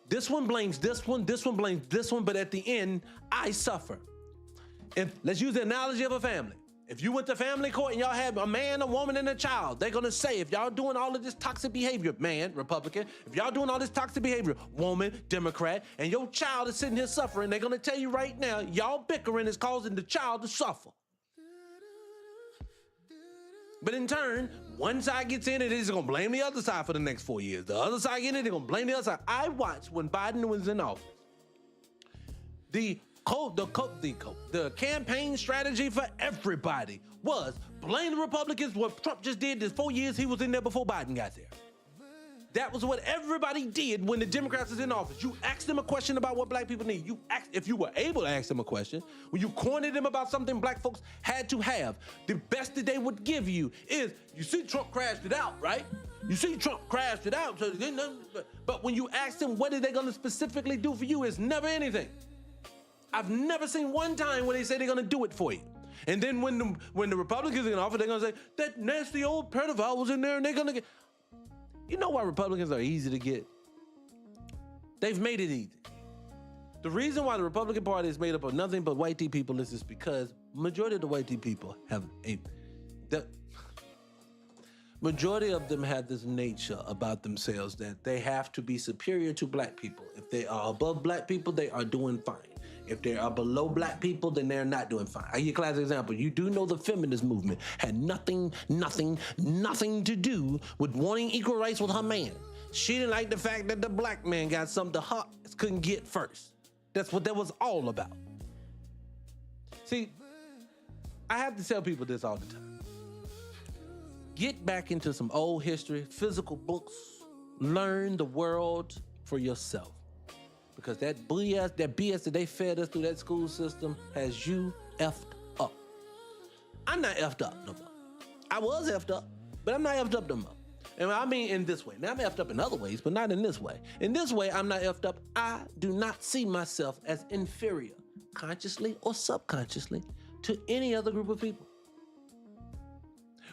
this one blames this one blames this one, but at the end, I suffer. Let's use the analogy of a family. If you went to family court and y'all had a man, a woman, and a child, they're gonna say, if y'all doing all of this toxic behavior, man, Republican, if y'all doing all this toxic behavior, woman, Democrat, and your child is sitting here suffering, they're gonna tell you right now, y'all bickering is causing the child to suffer. But in turn, one side gets in it, they're gonna blame the other side for the next 4 years. The other side gets in it, they're gonna blame the other side. I watched when Biden was in office. The campaign strategy for everybody was blame the Republicans. What Trump just did this 4 years, he was in there before Biden got there. That was what everybody did when the Democrats was in office. You asked them a question about what black people need. If you were able to ask them a question, when you cornered them about something black folks had to have, the best that they would give you is, you see Trump crashed it out, right? You see Trump crashed it out. But when you ask them what are they gonna specifically do for you, it's never anything. I've never seen one time where they say they're gonna do it for you. And then when the Republicans are in office, they're gonna say, that nasty old pedophile was in there and they're gonna get. You know why Republicans are easy to get? They've made it easy. The reason why the Republican Party is made up of nothing but white people is just because majority of the white people majority of them have this nature about themselves that they have to be superior to black people. If they are above black people, they are doing fine. If they are below black people, then they're not doing fine. I give you a classic example. You do know the feminist movement had nothing to do with wanting equal rights with her man. She didn't like the fact that the black man got something her couldn't get first. That's what that was all about. See, I have to tell people this all the time. Get back into some old history, physical books, learn the world for yourself. Because that BS that they fed us through that school system has you effed up. I'm not effed up no more. I was effed up, but I'm not effed up no more. And I mean in this way. Now I'm effed up in other ways, but not in this way. In this way, I'm not effed up. I do not see myself as inferior, consciously or subconsciously, to any other group of people.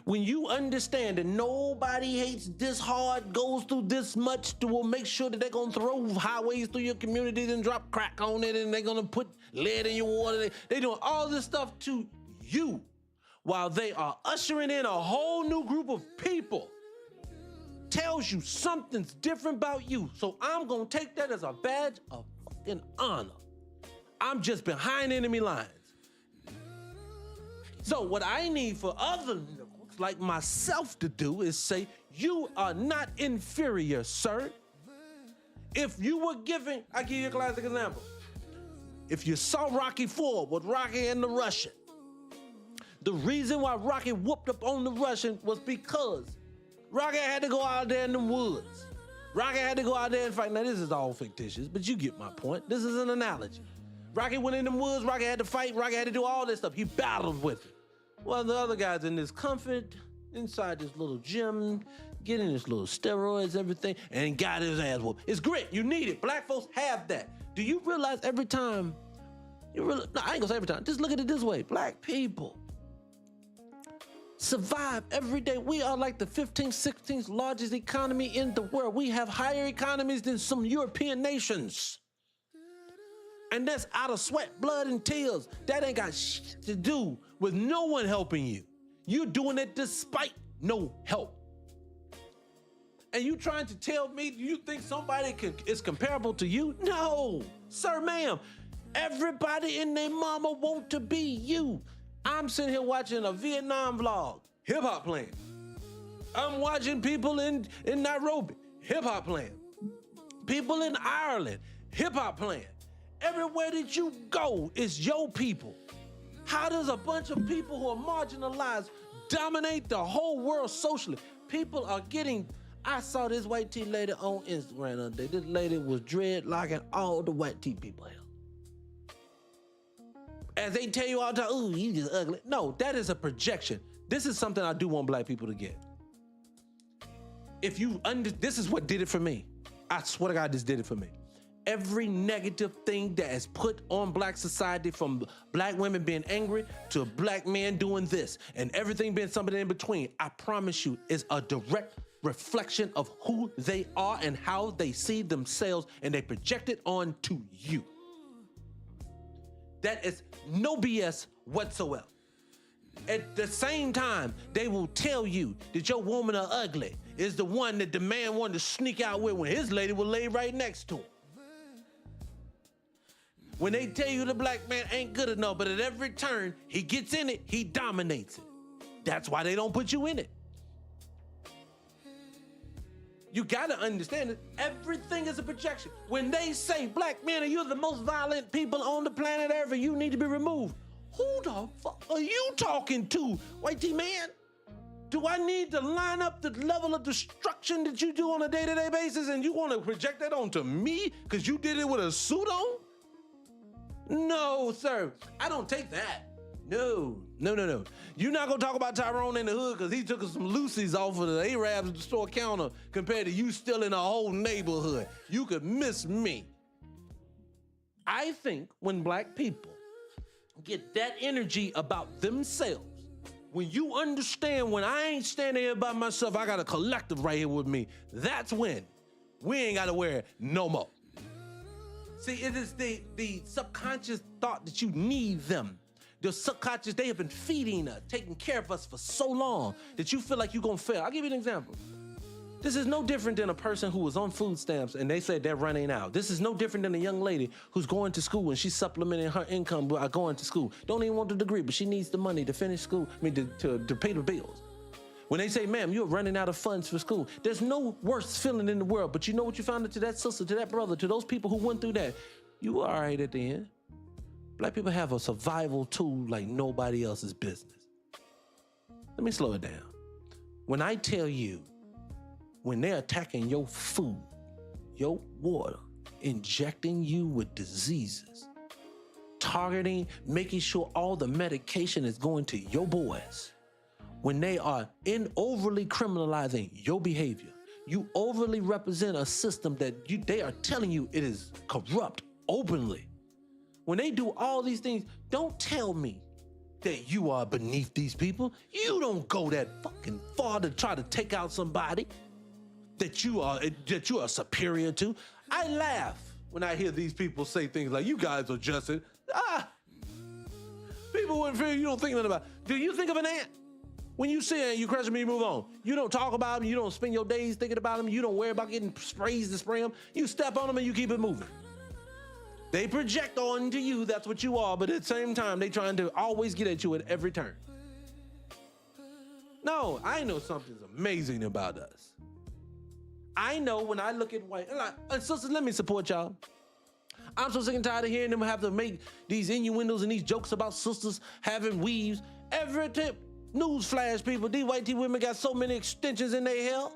When you understand that nobody hates this hard, goes through this much to make sure that they're gonna throw highways through your communities and drop crack on it, and they're gonna put lead in your water, they're doing all this stuff to you while they are ushering in a whole new group of people, tells you something's different about you. So I'm gonna take that as a badge of fucking honor. I'm just behind enemy lines. So what I need for other niggas like myself to do is say, you are not inferior, sir. If you were giving, I give you a classic example. If you saw Rocky IV with Rocky and the Russian, the reason why Rocky whooped up on the Russian was because Rocky had to go out there in the woods. Rocky had to go out there and fight. Now this is all fictitious, but you get my point. This is an analogy. Rocky went in the woods, Rocky had to fight, Rocky had to do all this stuff. He battled with it. Well, the other guy's in this comfort, inside this little gym, getting his little steroids, everything, and got his ass whooped. It's grit. You need it. Black folks have that. Do you realize every time, I ain't gonna say every time, just look at it this way. Black people survive every day. We are like the 15th, 16th largest economy in the world. We have higher economies than some European nations. And that's out of sweat, blood, and tears. That ain't got shit to do with no one helping you. You're doing it despite no help. And you trying to tell me you think somebody is comparable to you? No, sir, ma'am. Everybody and their mama want to be you. I'm sitting here watching a Vietnam vlog, hip hop playing. I'm watching people in Nairobi, hip hop playing. People in Ireland, hip hop playing. Everywhere that you go is your people. How does a bunch of people who are marginalized dominate the whole world socially? People are getting, I saw this white tee lady on Instagram the other day. This lady was dreadlocking all the white tee people out. As they tell you all the time, ooh, you just ugly. No, that is a projection. This is something I do want black people to get. This is what did it for me. I swear to God, this did it for me. Every negative thing that is put on black society, from black women being angry to black men doing this and everything being something in between, I promise you, is a direct reflection of who they are and how they see themselves, and they project it onto you. That is no BS whatsoever. At the same time, they will tell you that your woman are ugly is the one that the man wanted to sneak out with when his lady was laid right next to him. When they tell you the black man ain't good enough, but at every turn he gets in it, he dominates it. That's why they don't put you in it. You gotta understand that everything is a projection. When they say, black men, you're the most violent people on the planet ever, you need to be removed. Who the fuck are you talking to, white tee man? Do I need to line up the level of destruction that you do on a day-to-day basis, and you wanna project that onto me because you did it with a suit on? No, sir, I don't take that. No. You're not gonna talk about Tyrone in the hood because he took some Lucy's off of the Arabs at the store counter compared to you stealing a whole neighborhood. You could miss me. I think when black people get that energy about themselves, when you understand when I ain't standing here by myself, I got a collective right here with me, that's when we ain't gotta wear it no more. See, it is the subconscious thought that you need them. The subconscious, they have been feeding us, taking care of us for so long that you feel like you're gonna fail. I'll give you an example. This is no different than a person who was on food stamps and they said they're running out. This is no different than a young lady who's going to school and she's supplementing her income by going to school. Don't even want the degree, but she needs the money to finish school, to pay the bills. When they say, ma'am, you're running out of funds for school, there's no worse feeling in the world. But you know what you found out to that sister, to that brother, to those people who went through that? You were all right at the end. Black people have a survival tool like nobody else's business. Let me slow it down. When I tell you, when they're attacking your food, your water, injecting you with diseases, targeting, making sure all the medication is going to your boys, when they are overly criminalizing your behavior, you overly represent a system that they are telling you it is corrupt openly. When they do all these things, don't tell me that you are beneath these people. You don't go that fucking far to try to take out somebody that you are superior to. I laugh when I hear these people say things like, you guys are just people wouldn't feel you don't think nothing about. Do you think of an ant? When you see it, you crush them, you move on. You don't talk about them, you don't spend your days thinking about them, you don't worry about getting sprays to spray them. You step on them and you keep it moving. They project onto you, that's what you are, but at the same time, they trying to always get at you at every turn. No, I know something's amazing about us. I know when I look at white, and sisters, let me support y'all. I'm so sick and tired of hearing them have to make these innuendos and these jokes about sisters having weaves. Every tip, newsflash, people, these white tea women got so many extensions in their hair.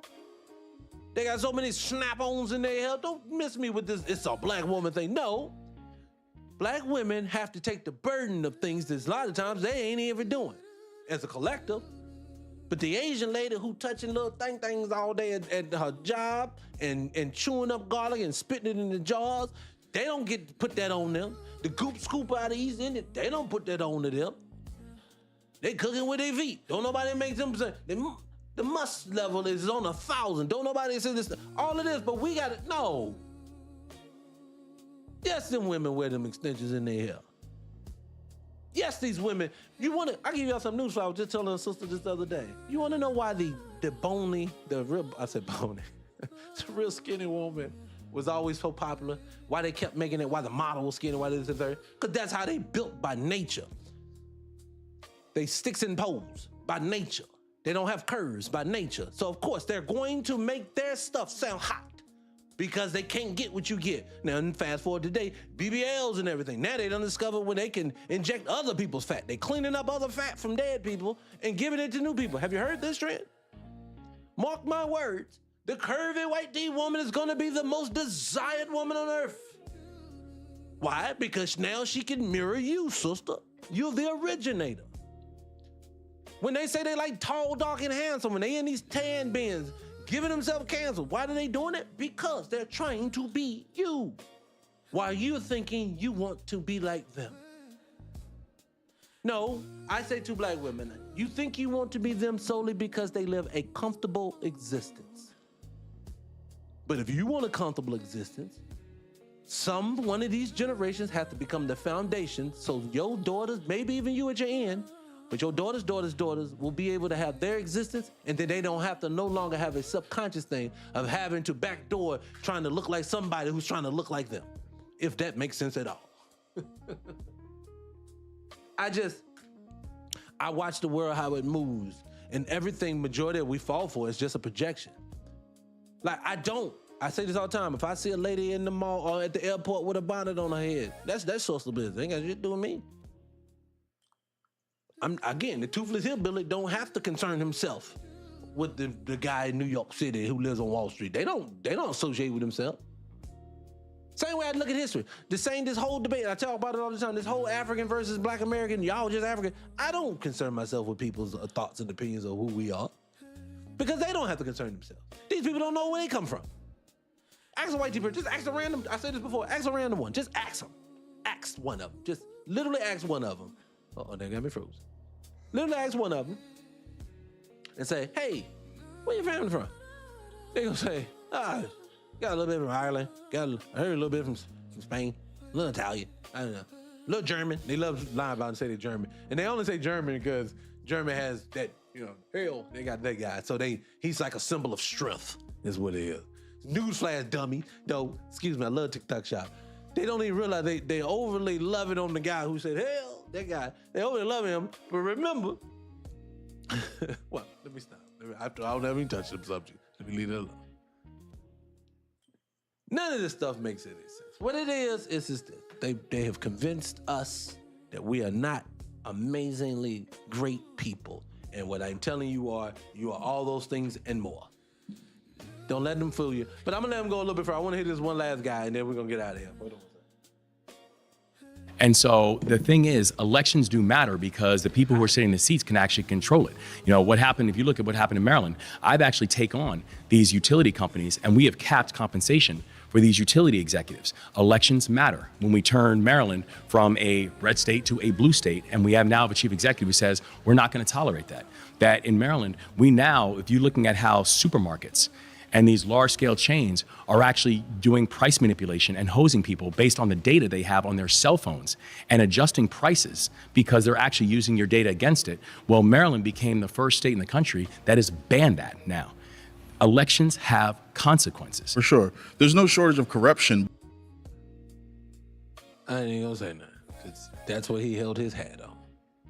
They got so many snap-ons in their hair. Don't miss me with this, it's a black woman thing. No, black women have to take the burden of things that a lot of times they ain't even doing as a collective. But the Asian lady who touching little things all day at her job and chewing up garlic and spitting it in the jars, they don't get to put that on them. The goop scoop out of East Indian, they don't put that on to them. They cooking with their feet. Don't nobody make them say, the must level is on 1,000. Don't nobody say this, all of this, but we got it. No. Yes, them women wear them extensions in their hair. Yes, these women, I give y'all some news. I was just telling a sister this the other day. You wanna know why the real skinny woman was always so popular? Why they kept making it, why the model was skinny, why this and that? Because that's how they built by nature. They sticks and poles by nature. They don't have curves by nature. So of course, they're going to make their stuff sound hot because they can't get what you get. Now, fast forward today, BBLs and everything. Now they done discovered when they can inject other people's fat. They cleaning up other fat from dead people and giving it to new people. Have you heard this trend? Mark my words, the curvy white D woman is gonna be the most desired woman on earth. Why? Because now she can mirror you, sister. You're the originator. When they say they like tall, dark, and handsome, when they in these tan bins, giving themselves cancer, why are they doing it? Because they're trying to be you, while you're thinking you want to be like them. No, I say to black women, you think you want to be them solely because they live a comfortable existence. But if you want a comfortable existence, one of these generations have to become the foundation so your daughters, maybe even you at your end, but your daughters' will be able to have their existence, and then they don't have to no longer have a subconscious thing of having to backdoor trying to look like somebody who's trying to look like them, if that makes sense at all. I watch the world, how it moves, and everything majority that we fall for is just a projection. Like, I say this all the time, if I see a lady in the mall or at the airport with a bonnet on her head, that's social business. Ain't got shit to do with me. The toothless hillbilly don't have to concern himself with the guy in New York City who lives on Wall Street. They don't associate with himself. Same way I look at history. This whole debate, I talk about it all the time, this whole African versus black American, y'all just African. I don't concern myself with people's thoughts and opinions of who we are because they don't have to concern themselves. These people don't know where they come from. Ask a white people, just ask a random, I said this before, ask a random one, just ask them. Ask one of them, just literally ask one of them. Uh-oh, they got me froze. Literally ask one of them and say, hey, where your family from? They gonna say, got a little bit from Ireland, I heard a little bit from Spain, a little Italian, I don't know, a little German. They love lying about and say they're German. And they only say German because German has that, hell, they got that guy. So he's like a symbol of strength is what it is. Newsflash, dummy. Though, excuse me, I love TikTok Shop. They don't even realize they overly love it on the guy who said, hell, that guy. They overly love him. But remember, well, let me stop. I don't have any touch the subject. Let me leave it alone. None of this stuff makes any sense. What it is this. They have convinced us that we are not amazingly great people. And what I'm telling you are all those things and more. Don't let them fool you. But I'm gonna let them go a little bit further. I wanna hit this one last guy and then we're gonna get out of here. And so the thing is, elections do matter because the people who are sitting in the seats can actually control it. You know, what happened, if you look at what happened in Maryland, I've actually taken on these utility companies and we have capped compensation for these utility executives. Elections matter. When we turn Maryland from a red state to a blue state, and we have now a chief executive who says, we're not gonna tolerate that. That in Maryland, we now, if you're looking at how supermarkets and these large-scale chains are actually doing price manipulation and hosing people based on the data they have on their cell phones and adjusting prices because they're actually using your data against it. Well, Maryland became the first state in the country that has banned that now. Elections have consequences. For sure. There's no shortage of corruption. I ain't gonna say nothing, because that's what he held his hat on.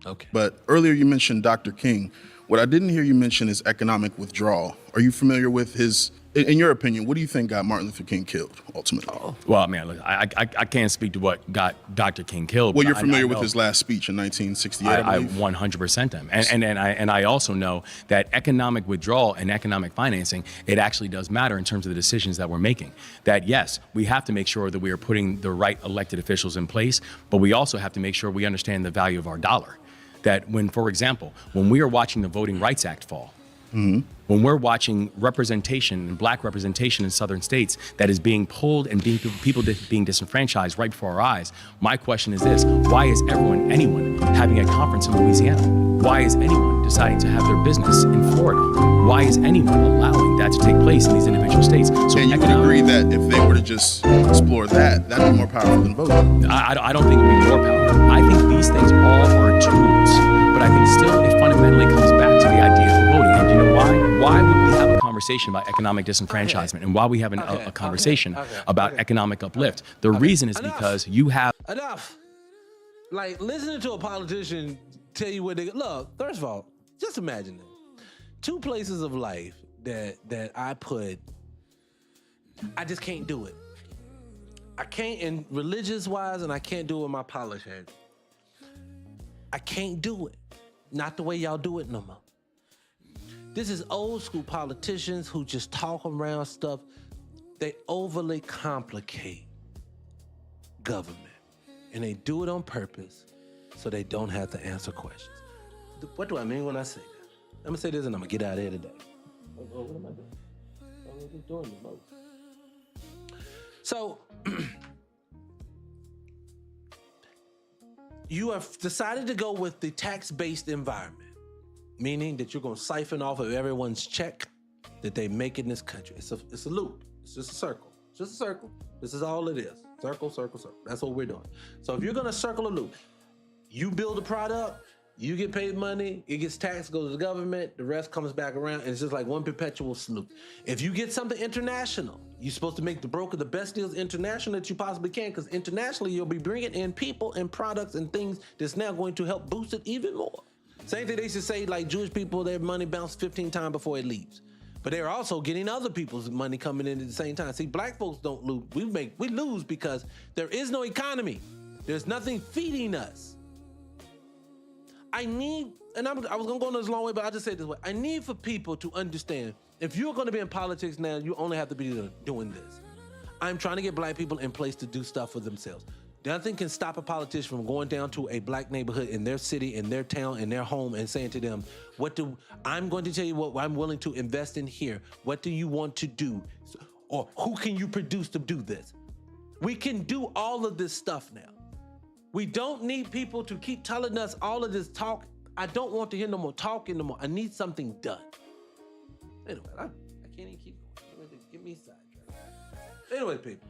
Okay. But earlier you mentioned Dr. King. What I didn't hear you mention is economic withdrawal. Are you familiar with his, in your opinion, what do you think got Martin Luther King killed ultimately? Well, man, look, I can't speak to what got Dr. King killed. Well, but you're familiar I with know, his last speech in 1968, I I believe. 100% am. And I also know that economic withdrawal and economic financing, it actually does matter in terms of the decisions that we're making. That yes, we have to make sure that we are putting the right elected officials in place, but we also have to make sure we understand the value of our dollar. That when, for example, when we are watching the Voting Rights Act fall, when we're watching representation and black representation in southern states that is being pulled and people being disenfranchised right before our eyes, my question is this: why is anyone having a conference in Louisiana? Why is anyone deciding to have their business in Florida? Why is anyone allowing that to take place in these individual states? So and you would agree that if they were to just explore that, that'd be more powerful than voting? I don't think it would be more powerful. I think these things all are tools, but I think still it fundamentally comes back to the idea of voting. And you know why? Why would we have a conversation about economic disenfranchisement and why we have a conversation about economic uplift? The reason is because you have... Enough. Like, listening to a politician tell you what they... Look, first of all, just imagine it. Two places of life that I just can't do it. I can't in religious-wise, and I can't do it with my politics. I can't do it. Not the way y'all do it no more. This is old school politicians who just talk around stuff. They overly complicate government. And they do it on purpose so they don't have to answer questions. What do I mean when I say that? I'm gonna say this and I'm gonna get out of here today. What am I doing? I'm just doing the most. So, you have decided to go with the tax-based environment, meaning that you're going to siphon off of everyone's check that they make in this country. It's a loop. It's just a circle. It's just a circle. This is all it is. Circle, circle, circle. That's what we're doing. So if you're going to circle a loop, you build a product, you get paid money, it gets taxed, goes to the government, the rest comes back around, and it's just like one perpetual loop. If you get something international, you're supposed to make the broker the best deals international that you possibly can, because internationally you'll be bringing in people and products and things that's now going to help boost it even more. Same thing they used to say, like Jewish people, their money bounced 15 times before it leaves. But they're also getting other people's money coming in at the same time. See, black folks don't lose. We lose because there is no economy. There's nothing feeding us. I was gonna go on this long way, but I'll just say it this way. I need for people to understand, if you're gonna be in politics now, you only have to be doing this. I'm trying to get black people in place to do stuff for themselves. Nothing can stop a politician from going down to a black neighborhood in their city, in their town, in their home, and saying to them, I'm going to tell you what I'm willing to invest in here. What do you want to do? Or who can you produce to do this? We can do all of this stuff now. We don't need people to keep telling us all of this talk. I don't want to hear no more talking no more. I need something done. Anyway, I can't even keep going. Get me sidetracked. Anyway, people,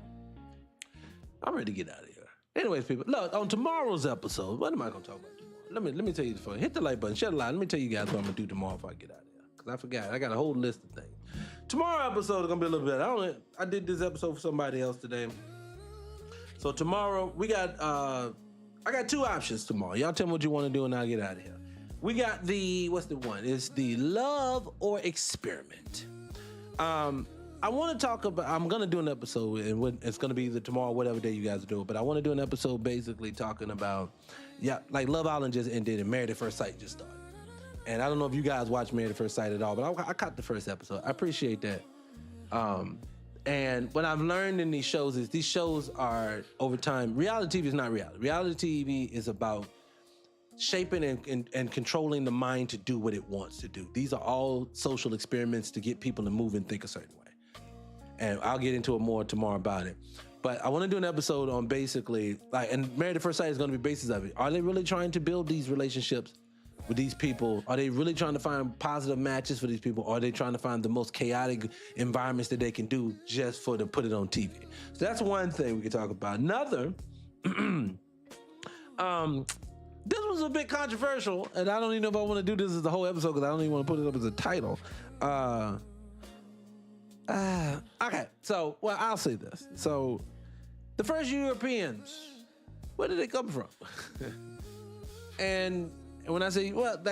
I'm ready to get out of here. Anyways, people, look, on tomorrow's episode, what am I gonna talk about tomorrow? Let me tell you the phone. Hit the like button, share the line. Let me tell you guys what I'm gonna do tomorrow if I get out of here. Because I forgot. I got a whole list of things. Tomorrow episode is gonna be a little better. I did this episode for somebody else today. So tomorrow we got I got two options tomorrow. Y'all tell me what you want to do and I'll get out of here. We got what's the one? It's the love or experiment. I want to talk about, I'm going to do an episode, and it's going to be either tomorrow, whatever day you guys do it, but I want to do an episode basically talking about, like Love Island just ended and Married at First Sight just started. And I don't know if you guys watch Married at First Sight at all, but I caught the first episode. I appreciate that. And what I've learned in these shows is these shows are, over time, reality TV is not reality. Reality TV is about shaping and controlling the mind to do what it wants to do. These are all social experiments to get people to move and think a certain way. And I'll get into it more tomorrow about it. But I want to do an episode on basically, and Married at First Sight is going to be basis of it. Are they really trying to build these relationships with these people? Are they really trying to find positive matches for these people? Or are they trying to find the most chaotic environments that they can do just to put it on TV? So that's one thing we can talk about. Another, this was a bit controversial, and I don't even know if I want to do this as the whole episode because I don't even want to put it up as a title. Okay, so, well, I'll say this. So, the first Europeans, where did they come from? and when I say, well,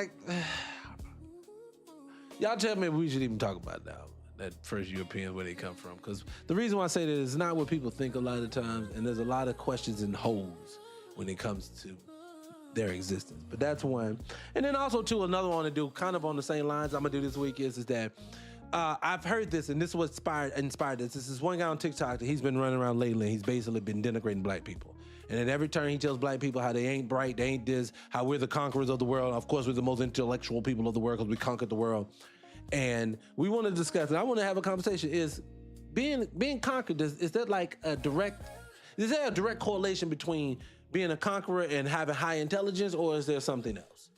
y'all tell me if we should even talk about now, that first Europeans, where they come from. Because the reason why I say that is not what people think a lot of times, and there's a lot of questions and holes when it comes to their existence. But that's one. And then also, too, another one to do kind of on the same lines I'm going to do this week is that I've heard this, and this is what inspired this. This is one guy on TikTok that he's been running around lately. He's basically been denigrating black people. And at every turn, he tells black people how they ain't bright, they ain't this, how we're the conquerors of the world. Of course, we're the most intellectual people of the world because we conquered the world. And we want to discuss, and I want to have a conversation, is being conquered, is there a direct correlation between being a conqueror and having high intelligence, or is there something else?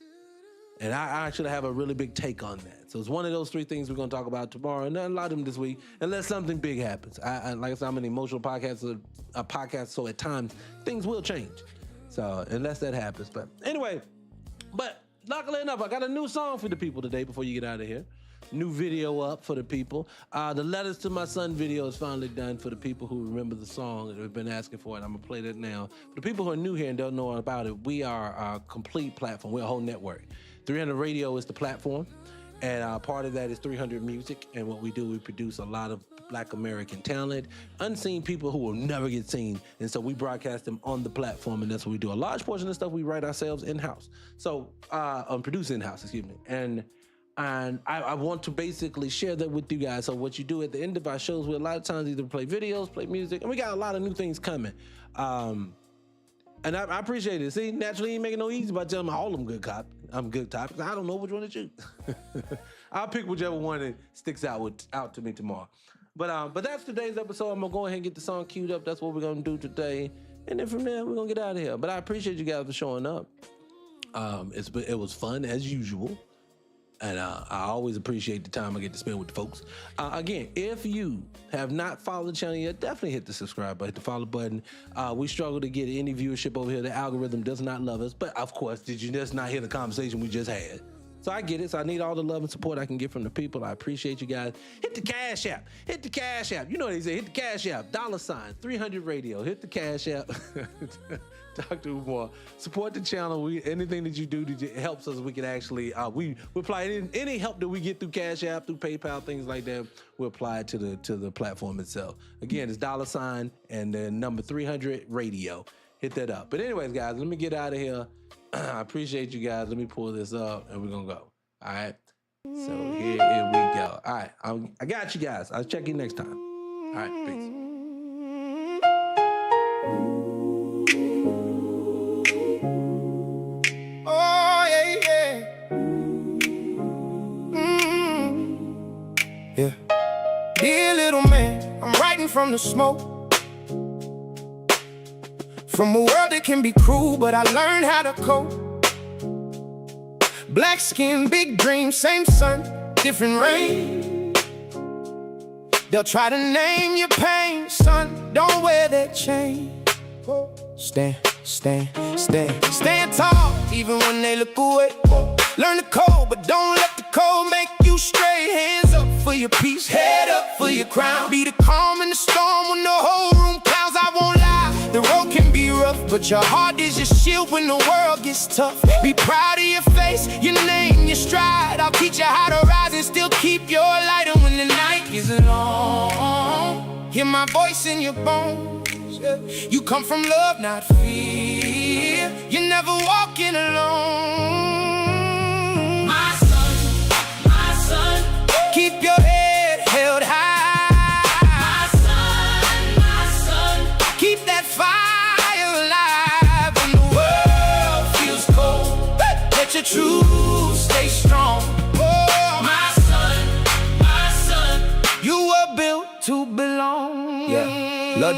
And I actually have a really big take on that. So it's one of those three things we're going to talk about tomorrow, and a lot of them this week, unless something big happens. Like I said, I'm an emotional podcast, so at times things will change. So unless that happens. But anyway, luckily enough, I got a new song for the people today before you get out of here. New video up for the people. The Letters to My Son video is finally done for the people who remember the song and have been asking for it. I'm going to play that now. For the people who are new here and don't know about it, we are a complete platform. We're a whole network. 300 Radio is the platform, and part of that is 300 Music. And what we do, we produce a lot of Black American talent, unseen people who will never get seen. And so we broadcast them on the platform, and that's what we do. A large portion of the stuff we write ourselves in-house. So, produce in-house, excuse me. And I want to basically share that with you guys. So what you do at the end of our shows, we a lot of times either play videos, play music, and we got a lot of new things coming. And I appreciate it. See, naturally, you ain't making no easy by telling me all them good topics. I don't know which one to choose. I'll pick whichever one that sticks out to me tomorrow. But that's today's episode. I'm gonna go ahead and get the song queued up. That's what we're gonna do today. And then from there, we're gonna get out of here. But I appreciate you guys for showing up. It was fun as usual. And I always appreciate the time I get to spend with the folks. Again, if you have not followed the channel yet, definitely hit the subscribe button, hit the follow button. We struggle to get any viewership over here. The algorithm does not love us. But of course, did you just not hear the conversation we just had? So I get it. So I need all the love and support I can get from the people. I appreciate you guys. Hit the Cash App. Hit the Cash App. You know what they say. Hit the Cash App. $, 300 Radio. Hit the Cash App. Dr. Umar. Support the channel. Anything that you do helps us. We can actually, we apply any help that we get through Cash App, through PayPal, things like that, we apply it to the platform itself. Again, it's $ and then number 300 Radio. Hit that up. But anyways, guys, let me get out of here. I appreciate you guys. Let me pull this up and we're going to go. All right. So here we go. All right. I got you guys. I'll check you next time. All right. Peace. Oh, yeah. Yeah. Dear little man, I'm writing from the smoke. From a world that can be cruel, but I learned how to cope. Black skin, big dreams, same sun, different rain. They'll try to name your pain, son, don't wear that chain. Stand tall, even when they look away. Learn the code, but don't let the code make you stray. Hands up. for your peace, head up for your crown. Be the calm in the storm when the whole room clowns. I won't lie, the road can be rough, but your heart is your shield when the world gets tough. Be proud of your face, your name, your stride. I'll teach you how to rise and still keep your light on when the night is long. Hear my voice in your bones. You come from love, not fear. You're never walking alone. My son, keep your head held high. My son, keep that fire alive. When the world feels cold, let your truth stay strong.